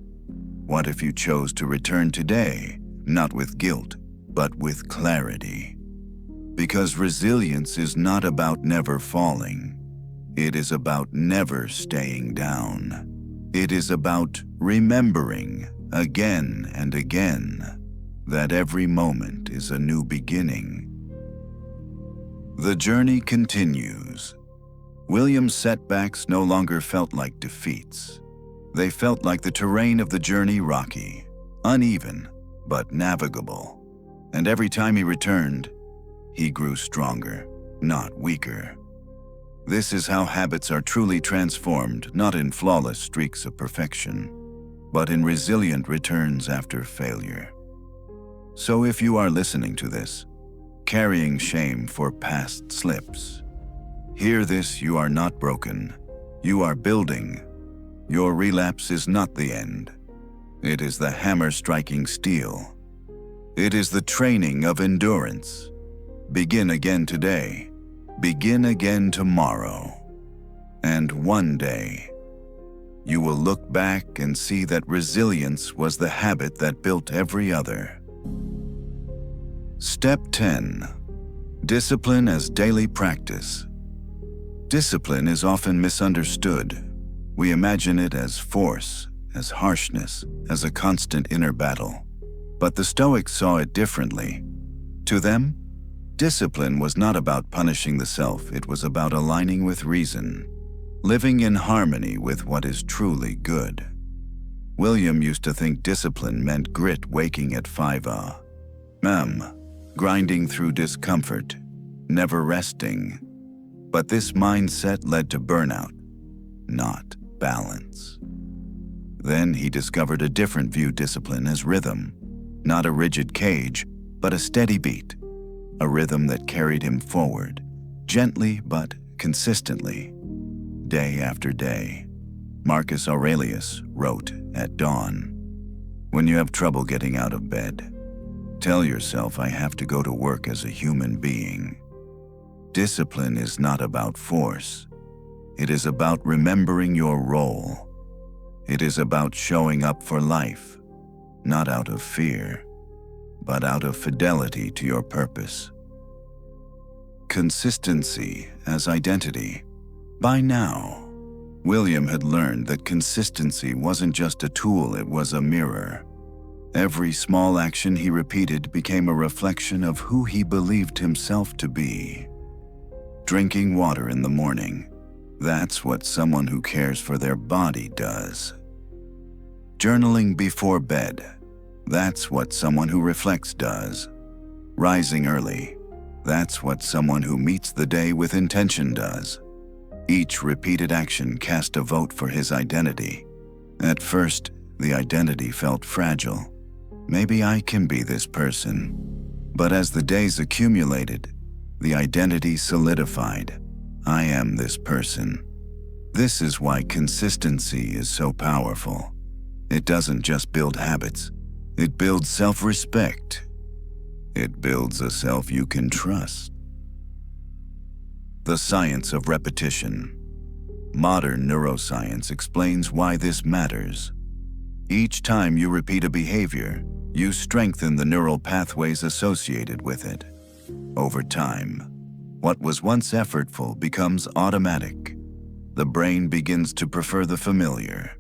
What if you chose to return today, not with guilt, but with clarity? Because resilience is not about never falling. It is about never staying down. It is about remembering again and again that every moment is a new beginning. The journey continues. William's setbacks no longer felt like defeats. They felt like the terrain of the journey, rocky, uneven, but navigable. And every time he returned, he grew stronger, not weaker. This is how habits are truly transformed, not in flawless streaks of perfection, but in resilient returns after failure. So if you are listening to this, carrying shame for past slips, hear this: you are not broken. You are building. Your relapse is not the end. It is the hammer striking steel. It is the training of endurance. Begin again today. Begin again tomorrow. And one day, you will look back and see that resilience was the habit that built every other. Step 10. Discipline as daily practice. Discipline is often misunderstood. We imagine it as force, as harshness, as a constant inner battle. But the Stoics saw it differently. To them, discipline was not about punishing the self, it was about aligning with reason, living in harmony with what is truly good. William used to think discipline meant grit, waking at 5 a.m., grinding through discomfort, never resting. But this mindset led to burnout, not balance. Then he discovered a different view: discipline as rhythm, not a rigid cage, but a steady beat, a rhythm that carried him forward, gently but consistently, day after day. Marcus Aurelius wrote at dawn, "When you have trouble getting out of bed, Tell yourself, I have to go to work as a human being. Discipline is not about force. It is about remembering your role. It is about showing up for life, not out of fear, but out of fidelity to your purpose. Consistency as identity. By now, William had learned that consistency wasn't just a tool, it was a mirror. Every small action he repeated became a reflection of who he believed himself to be. Drinking water in the morning, that's what someone who cares for their body does. Journaling before bed, that's what someone who reflects does. Rising early, that's what someone who meets the day with intention does. Each repeated action cast a vote for his identity. At first, the identity felt fragile. Maybe I can be this person. But as the days accumulated, the identity solidified. I am this person. This is why consistency is so powerful. It doesn't just build habits. It builds self-respect. It builds a self you can trust. The science of repetition. Modern neuroscience explains why this matters. Each time you repeat a behavior, you strengthen the neural pathways associated with it. Over time, what was once effortful becomes automatic. The brain begins to prefer the familiar.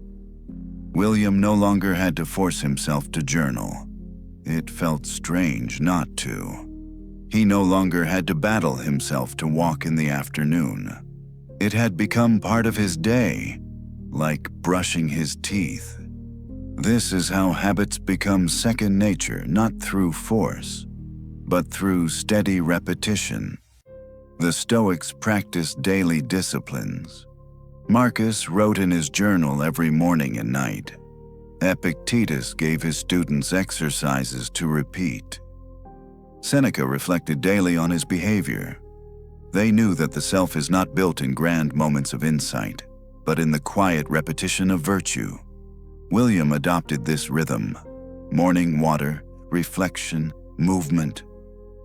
William no longer had to force himself to journal. It felt strange not to. He no longer had to battle himself to walk in the afternoon. It had become part of his day, like brushing his teeth. This is how habits become second nature, not through force, but through steady repetition. The Stoics practiced daily disciplines. Marcus wrote in his journal every morning and night. Epictetus gave his students exercises to repeat. Seneca reflected daily on his behavior. They knew that the self is not built in grand moments of insight, but in the quiet repetition of virtue. William adopted this rhythm: morning water, reflection, movement,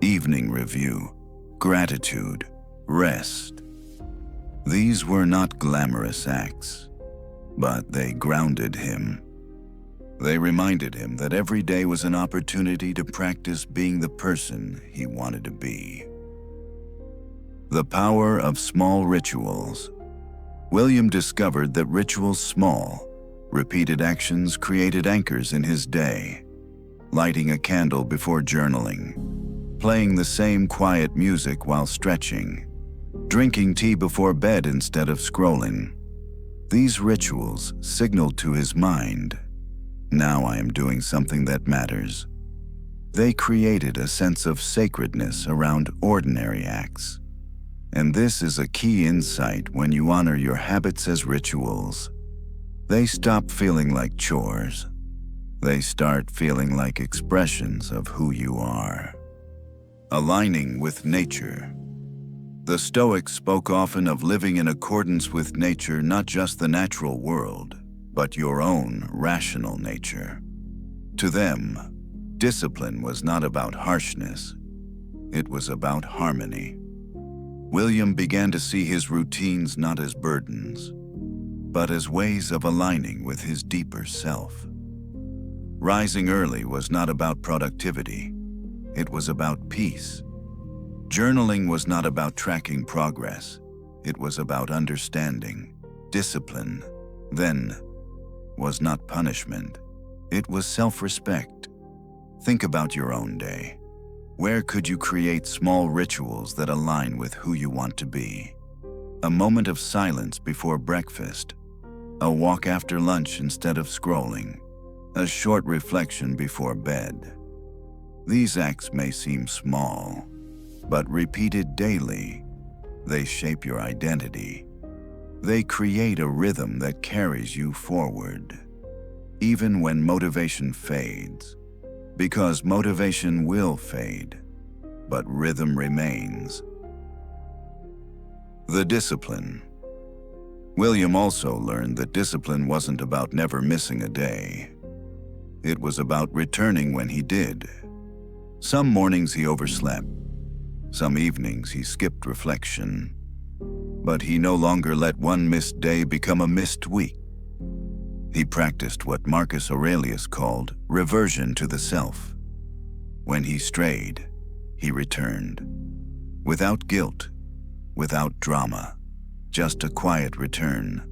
evening review, gratitude, rest. These were not glamorous acts, but they grounded him. They reminded him that every day was an opportunity to practice being the person he wanted to be. The power of small rituals. William discovered that rituals small, repeated actions created anchors in his day. Lighting a candle before journaling, playing the same quiet music while stretching, drinking tea before bed instead of scrolling. These rituals signaled to his mind, now I am doing something that matters. They created a sense of sacredness around ordinary acts. And this is a key insight when you honor your habits as rituals. They stop feeling like chores. They start feeling like expressions of who you are. Aligning with nature. The Stoics spoke often of living in accordance with nature, not just the natural world, but your own rational nature. To them, discipline was not about harshness. It was about harmony. William began to see his routines not as burdens, but as ways of aligning with his deeper self. Rising early was not about productivity. It was about peace. Journaling was not about tracking progress. It was about understanding. Discipline, then, was not punishment. It was self-respect. Think about your own day. Where could you create small rituals that align with who you want to be? A moment of silence before breakfast. A walk after lunch instead of scrolling. A short reflection before bed. These acts may seem small, but repeated daily, they shape your identity. They create a rhythm that carries you forward, even when motivation fades. Because motivation will fade, but rhythm remains. The discipline. William also learned that discipline wasn't about never missing a day. It was about returning when he did. Some mornings he overslept. Some evenings he skipped reflection. But he no longer let one missed day become a missed week. He practiced what Marcus Aurelius called reversion to the self. When he strayed, he returned. Without guilt, without drama, just a quiet return.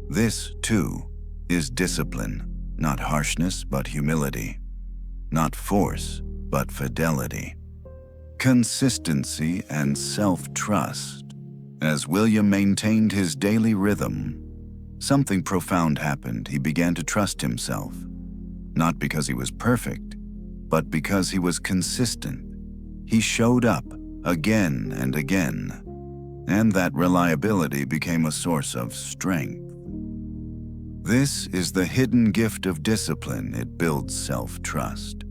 This, too, is discipline, not harshness but humility, not force but fidelity, consistency and self-trust. As William maintained his daily rhythm, something profound happened. He began to trust himself, not because he was perfect, but because he was consistent. He showed up again and again, and that reliability became a source of strength. This is the hidden gift of discipline. It builds self-trust.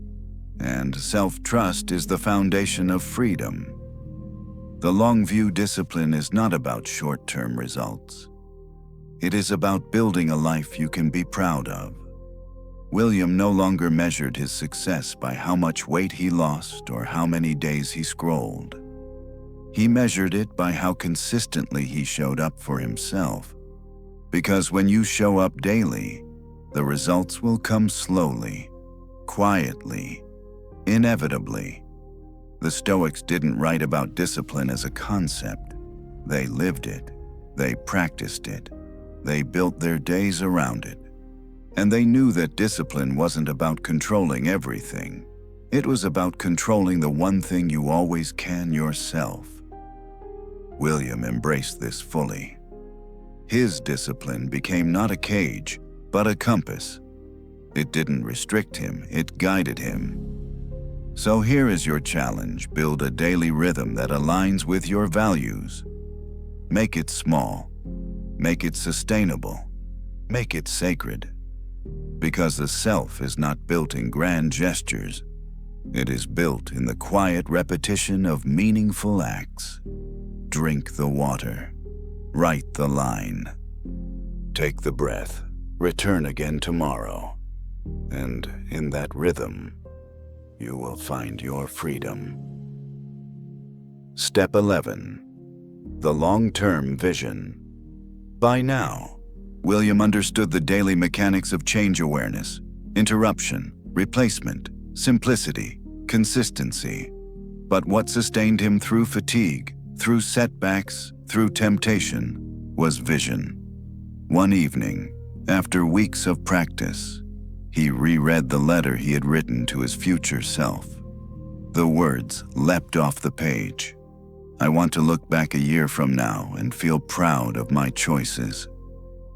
And self-trust is the foundation of freedom. The long-view discipline is not about short-term results. It is about building a life you can be proud of. William no longer measured his success by how much weight he lost or how many days he scrolled. He measured it by how consistently he showed up for himself. Because when you show up daily, the results will come slowly, quietly, inevitably. The Stoics didn't write about discipline as a concept. They lived it. They practiced it. They built their days around it. And they knew that discipline wasn't about controlling everything. It was about controlling the one thing you always can: yourself. William embraced this fully. His discipline became not a cage, but a compass. It didn't restrict him, it guided him. So here is your challenge: build a daily rhythm that aligns with your values. Make it small. Make it sustainable. Make it sacred. Because the self is not built in grand gestures. It is built in the quiet repetition of meaningful acts. Drink the water. Write the line. Take the breath. Return again tomorrow. And in that rhythm, you will find your freedom. Step 11. The long-term vision. By now, William understood the daily mechanics of change awareness, interruption, replacement, simplicity, consistency. But what sustained him through fatigue, through setbacks, through temptation, was vision. One evening, after weeks of practice, he reread the letter he had written to his future self. The words leapt off the page. I want to look back a year from now and feel proud of my choices.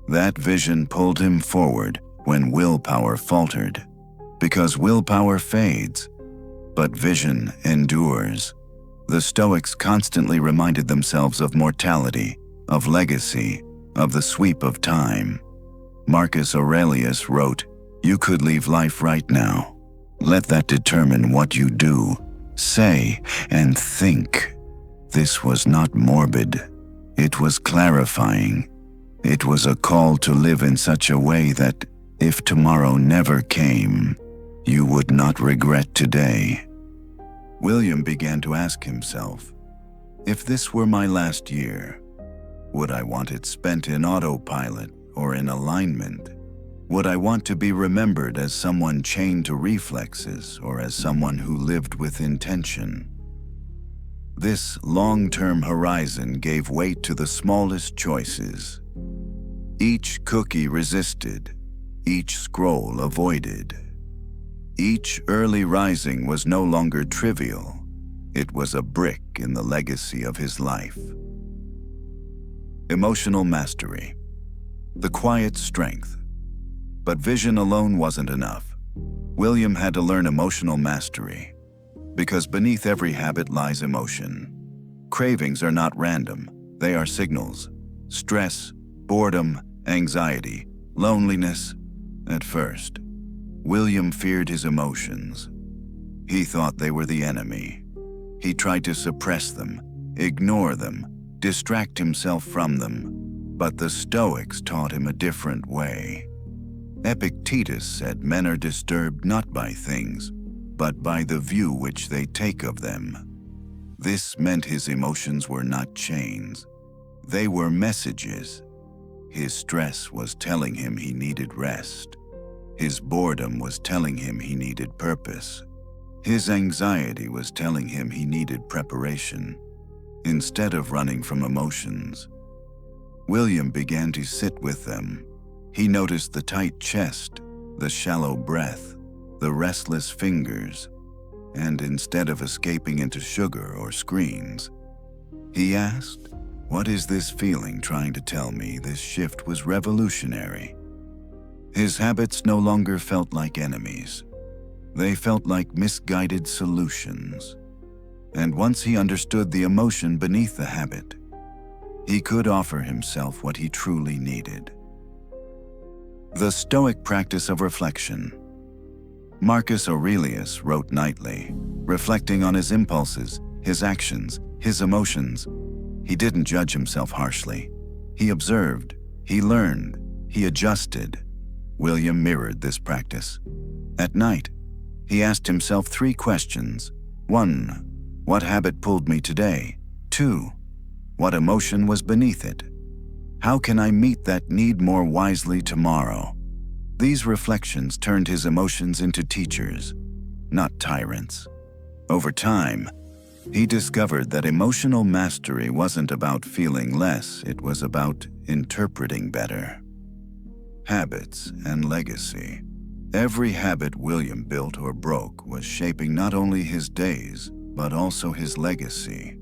That vision pulled him forward when willpower faltered, because willpower fades, but vision endures. The Stoics constantly reminded themselves of mortality, of legacy, of the sweep of time. Marcus Aurelius wrote, "You could leave life right now. Let that determine what you do, say, and think." This was not morbid. It was clarifying. It was a call to live in such a way that, if tomorrow never came, you would not regret today. William began to ask himself, if this were my last year, would I want it spent in autopilot or in alignment? Would I want to be remembered as someone chained to reflexes or as someone who lived with intention? This long-term horizon gave weight to the smallest choices. Each cookie resisted, each scroll avoided. Each early rising was no longer trivial. It was a brick in the legacy of his life. Emotional mastery. The quiet strength. But vision alone wasn't enough. William had to learn emotional mastery. Because beneath every habit lies emotion. Cravings are not random, they are signals. Stress, boredom, anxiety, loneliness. At first, William feared his emotions. He thought they were the enemy. He tried to suppress them, ignore them, distract himself from them. But the Stoics taught him a different way. Epictetus said men are disturbed not by things, but by the view which they take of them. This meant his emotions were not chains. They were messages. His stress was telling him he needed rest. His boredom was telling him he needed purpose. His anxiety was telling him he needed preparation. Instead of running from emotions, William began to sit with them. He noticed the tight chest, the shallow breath, the restless fingers, and instead of escaping into sugar or screens, he asked, "What is this feeling trying to tell me?" This shift was revolutionary. His habits no longer felt like enemies. They felt like misguided solutions. And once he understood the emotion beneath the habit, he could offer himself what he truly needed. The Stoic practice of reflection. Marcus Aurelius wrote nightly, reflecting on his impulses, his actions, his emotions. He didn't judge himself harshly. He observed, he learned, he adjusted. William mirrored this practice. At night, he asked himself 3 questions. 1. What habit pulled me today? 2. What emotion was beneath it? How can I meet that need more wisely tomorrow? These reflections turned his emotions into teachers, not tyrants. Over time, he discovered that emotional mastery wasn't about feeling less, it was about interpreting better. Habits and legacy. Every habit William built or broke was shaping not only his days, but also his legacy.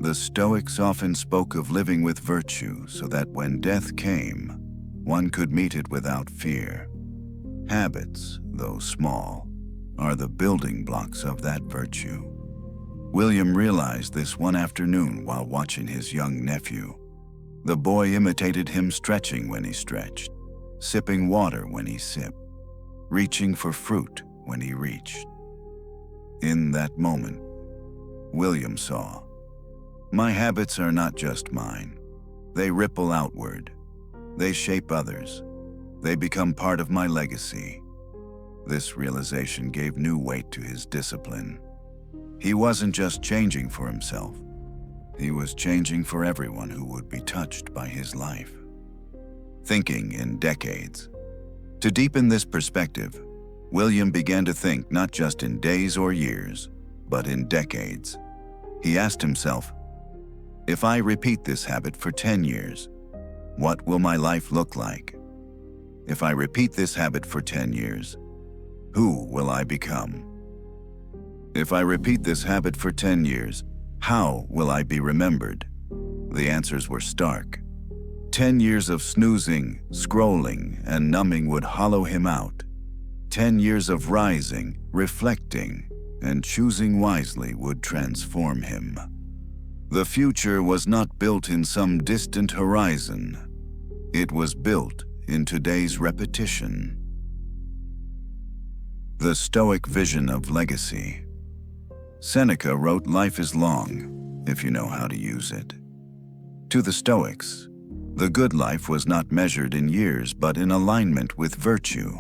The Stoics often spoke of living with virtue so that when death came, one could meet it without fear. Habits, though small, are the building blocks of that virtue. William realized this one afternoon while watching his young nephew. The boy imitated him, stretching when he stretched, sipping water when he sipped, reaching for fruit when he reached. In that moment, William saw, my habits are not just mine. They ripple outward. They shape others. They become part of my legacy. This realization gave new weight to his discipline. He wasn't just changing for himself. He was changing for everyone who would be touched by his life. Thinking in decades. To deepen this perspective, William began to think not just in days or years, but in decades. He asked himself, if I repeat this habit for 10 years, what will my life look like? If I repeat this habit for 10 years, who will I become? If I repeat this habit for 10 years, how will I be remembered? The answers were stark. 10 years of snoozing, scrolling, and numbing would hollow him out. 10 years of rising, reflecting, and choosing wisely would transform him. The future was not built in some distant horizon. It was built in today's repetition. The Stoic vision of legacy. Seneca wrote, life is long, if you know how to use it. To the Stoics, the good life was not measured in years, but in alignment with virtue,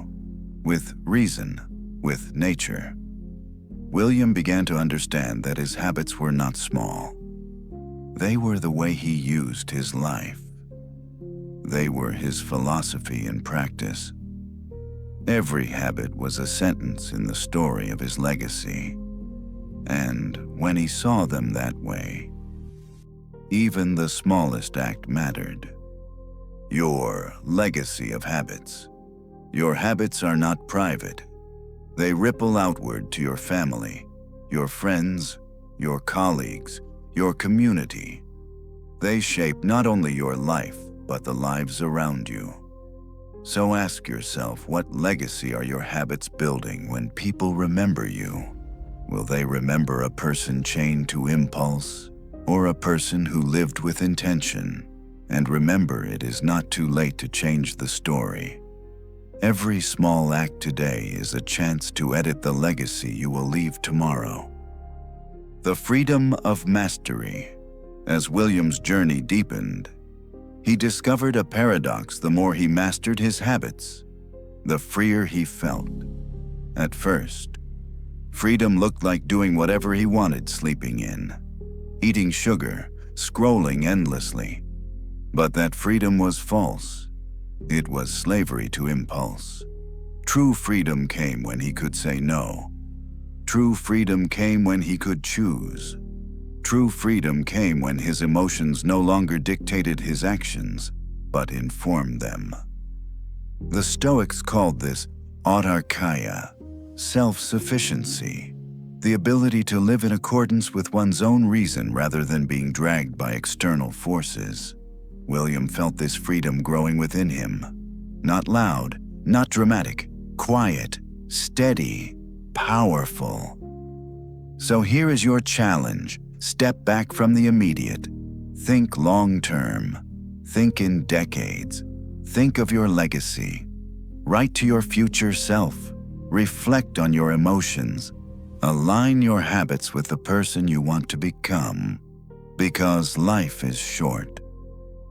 with reason, with nature. William began to understand that his habits were not small. They were the way he used his life. They were his philosophy and practice. Every habit was a sentence in the story of his legacy. And when he saw them that way, even the smallest act mattered. Your legacy of habits. Your habits are not private. They ripple outward to your family, your friends, your colleagues, your community. They shape not only your life, but the lives around you. So ask yourself, what legacy are your habits building when people remember you? Will they remember a person chained to impulse, or a person who lived with intention? And remember, it is not too late to change the story. Every small act today is a chance to edit the legacy you will leave tomorrow. The freedom of mastery. As William's journey deepened, he discovered a paradox. The more he mastered his habits, the freer he felt. At first, Freedom looked like doing whatever he wanted, sleeping in, eating sugar, scrolling endlessly. But that freedom was false. It was slavery to impulse. True freedom came when he could say no. True freedom came when he could choose. True freedom came when his emotions no longer dictated his actions, but informed them. The Stoics called this autarkia, self-sufficiency, the ability to live in accordance with one's own reason rather than being dragged by external forces. William felt this freedom growing within him. Not loud, not dramatic, quiet, steady, powerful. So here is your challenge. Step back from the immediate. Think long-term. Think in decades. Think of your legacy. Write to your future self. Reflect on your emotions. Align your habits with the person you want to become. Because life is short,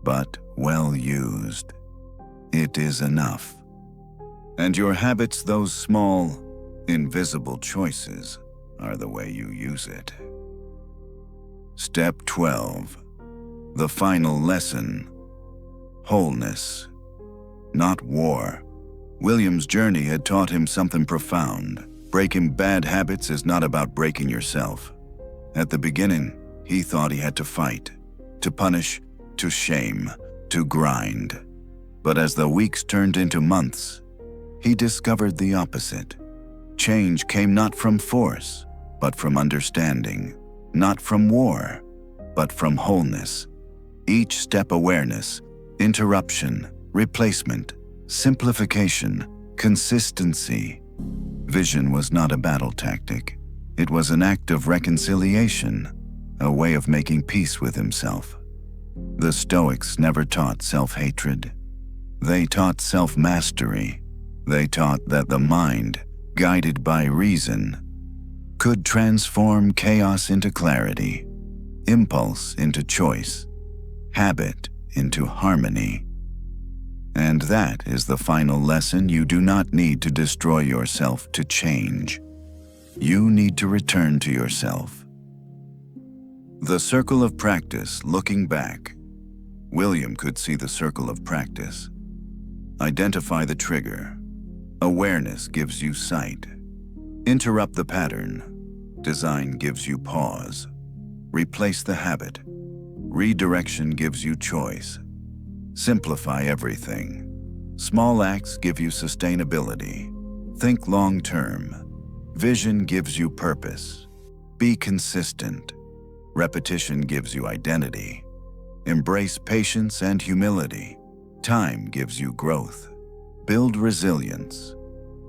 but well used. It is enough. And your habits, those small, invisible choices, are the way you use it. Step 12. The final lesson. Wholeness, not war. William's journey had taught him something profound. Breaking bad habits is not about breaking yourself. At the beginning, he thought he had to fight, to punish, to shame, to grind. But as the weeks turned into months, he discovered the opposite. Change came not from force, but from understanding. Not from war, but from wholeness. Each step awareness, interruption, replacement, simplification, consistency. Vision was not a battle tactic. It was an act of reconciliation, a way of making peace with himself. The Stoics never taught self-hatred. They taught self-mastery. They taught that the mind, guided by reason, could transform chaos into clarity, impulse into choice, habit into harmony. And that is the final lesson. You do not need to destroy yourself to change. You need to return to yourself. The circle of practice, looking back. William could see the circle of practice. Identify the trigger. Awareness gives you sight. Interrupt the pattern. Design gives you pause. Replace the habit. Redirection gives you choice. Simplify everything. Small acts give you sustainability. Think long-term. Vision gives you purpose. Be consistent. Repetition gives you identity. Embrace patience and humility. Time gives you growth. Build resilience.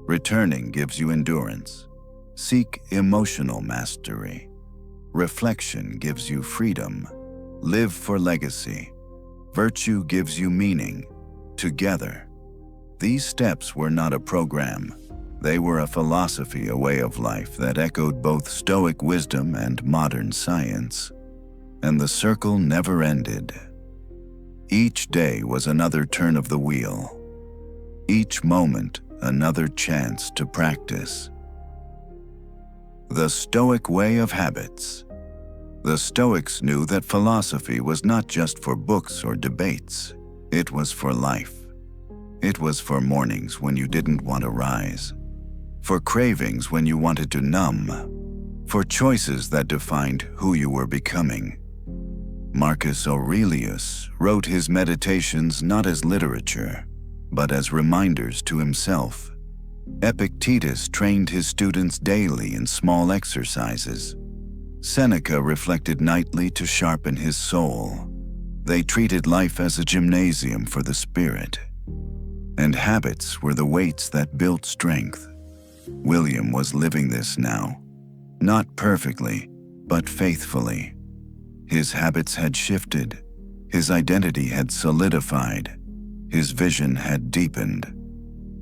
Returning gives you endurance. Seek emotional mastery. Reflection gives you freedom. Live for legacy. Virtue gives you meaning. Together. These steps were not a program. They were a philosophy, a way of life that echoed both Stoic wisdom and modern science. And the circle never ended. Each day was another turn of the wheel. Each moment, another chance to practice. The Stoic way of habits. The Stoics knew that philosophy was not just for books or debates. It was for life. It was for mornings when you didn't want to rise. For cravings when you wanted to numb. For choices that defined who you were becoming. Marcus Aurelius wrote his meditations not as literature, but as reminders to himself. Epictetus trained his students daily in small exercises. Seneca reflected nightly to sharpen his soul. They treated life as a gymnasium for the spirit. And habits were the weights that built strength. William was living this now. Not perfectly, but faithfully. His habits had shifted. His identity had solidified. His vision had deepened.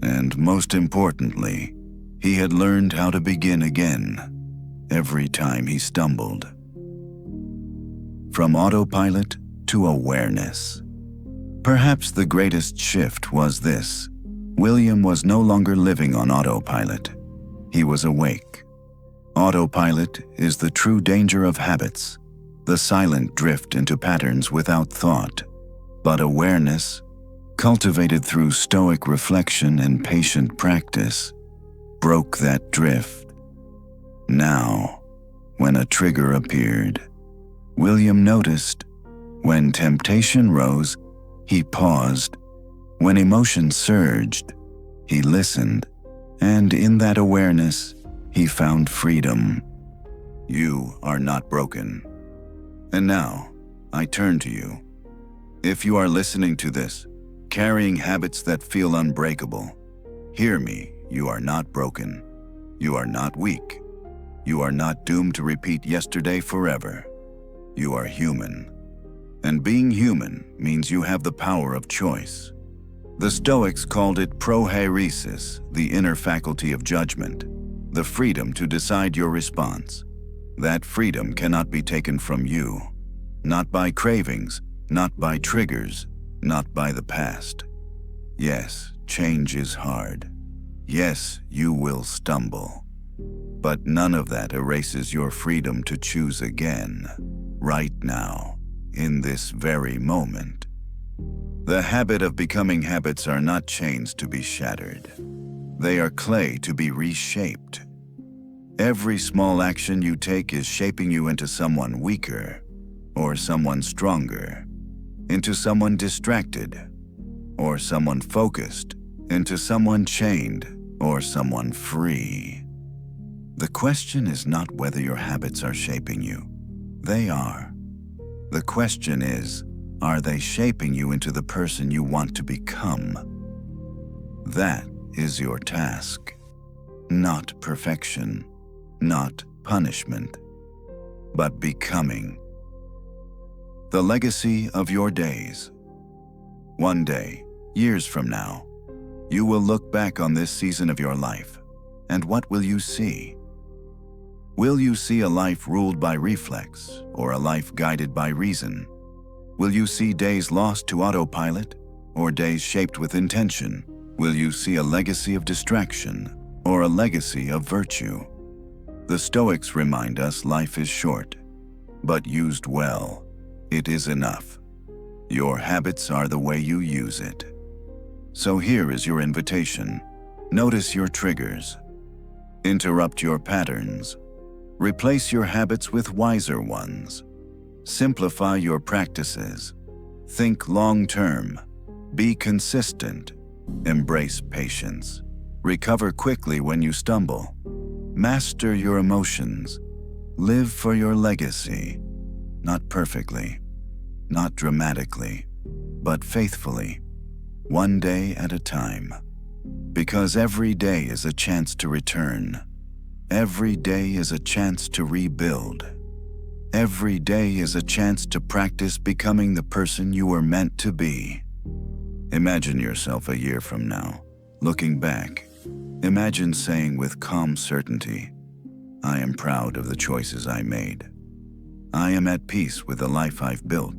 And most importantly, he had learned how to begin again every time he stumbled. From autopilot to awareness. Perhaps the greatest shift was this. William was no longer living on autopilot. He was awake. Autopilot is the true danger of habits, the silent drift into patterns without thought. But awareness, cultivated through Stoic reflection and patient practice, broke that drift. Now, when a trigger appeared, William noticed. When temptation rose, he paused. When emotion surged, he listened. And in that awareness, he found freedom. You are not broken. And now, I turn to you. If you are listening to this, carrying habits that feel unbreakable, hear me, you are not broken. You are not weak. You are not doomed to repeat yesterday forever. You are human. And being human means you have the power of choice. The Stoics called it prohairesis, the inner faculty of judgment, the freedom to decide your response. That freedom cannot be taken from you, not by cravings, not by triggers, not by the past. Yes, change is hard. Yes, you will stumble. But none of that erases your freedom to choose again, right now, in this very moment. The habit of becoming habits are not chains to be shattered. They are clay to be reshaped. Every small action you take is shaping you into someone weaker, or someone stronger, into someone distracted, or someone focused, into someone chained, or someone free. The question is not whether your habits are shaping you. They are. The question is, are they shaping you into the person you want to become? That is your task. Not perfection, not punishment, but becoming. The legacy of your days. One day, years from now, you will look back on this season of your life, and what will you see? Will you see a life ruled by reflex, or a life guided by reason? Will you see days lost to autopilot, or days shaped with intention? Will you see a legacy of distraction, or a legacy of virtue? The Stoics remind us life is short, but used well, it is enough. Your habits are the way you use it. So here is your invitation. Notice your triggers. Interrupt your patterns. Replace your habits with wiser ones. Simplify your practices. Think long-term. Be consistent. Embrace patience. Recover quickly when you stumble. Master your emotions. Live for your legacy. Not perfectly, not dramatically, but faithfully, one day at a time. Because every day is a chance to return. Every day is a chance to rebuild. Every day is a chance to practice becoming the person you were meant to be. Imagine yourself a year from now, looking back. Imagine saying with calm certainty, I am proud of the choices I made. I am at peace with the life I've built.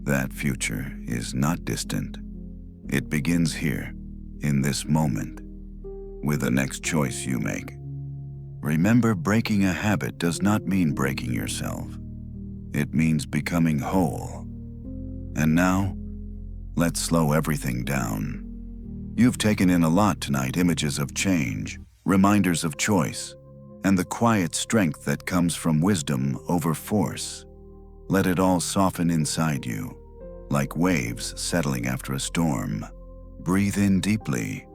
That future is not distant. It begins here, in this moment, with the next choice you make. Remember, breaking a habit does not mean breaking yourself. It means becoming whole. And now, let's slow everything down. You've taken in a lot tonight, images of change, reminders of choice, and the quiet strength that comes from wisdom over force. Let it all soften inside you, like waves settling after a storm. Breathe in deeply,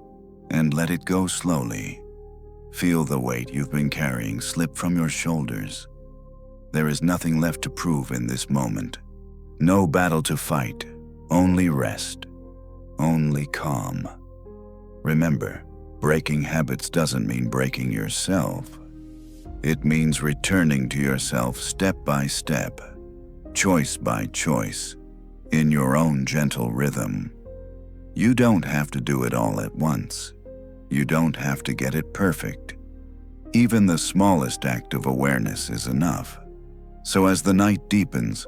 and let it go slowly. Feel the weight you've been carrying slip from your shoulders. There is nothing left to prove in this moment. No battle to fight, only rest, only calm. Remember, breaking habits doesn't mean breaking yourself. It means returning to yourself step by step, choice by choice, in your own gentle rhythm. You don't have to do it all at once. You don't have to get it perfect. Even the smallest act of awareness is enough. So as the night deepens,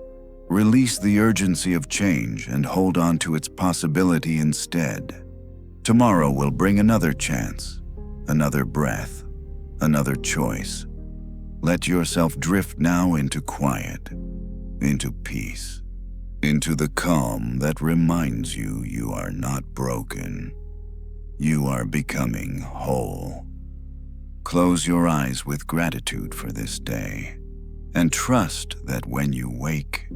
release the urgency of change and hold on to its possibility instead. Tomorrow will bring another chance, another breath, another choice. Let yourself drift now into quiet, into peace, into the calm that reminds you you are not broken. You are becoming whole. Close your eyes with gratitude for this day, and trust that when you wake,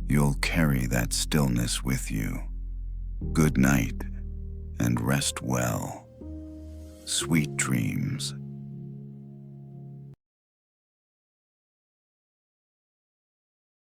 you'll carry that stillness with you. Good night, and rest well. Sweet dreams.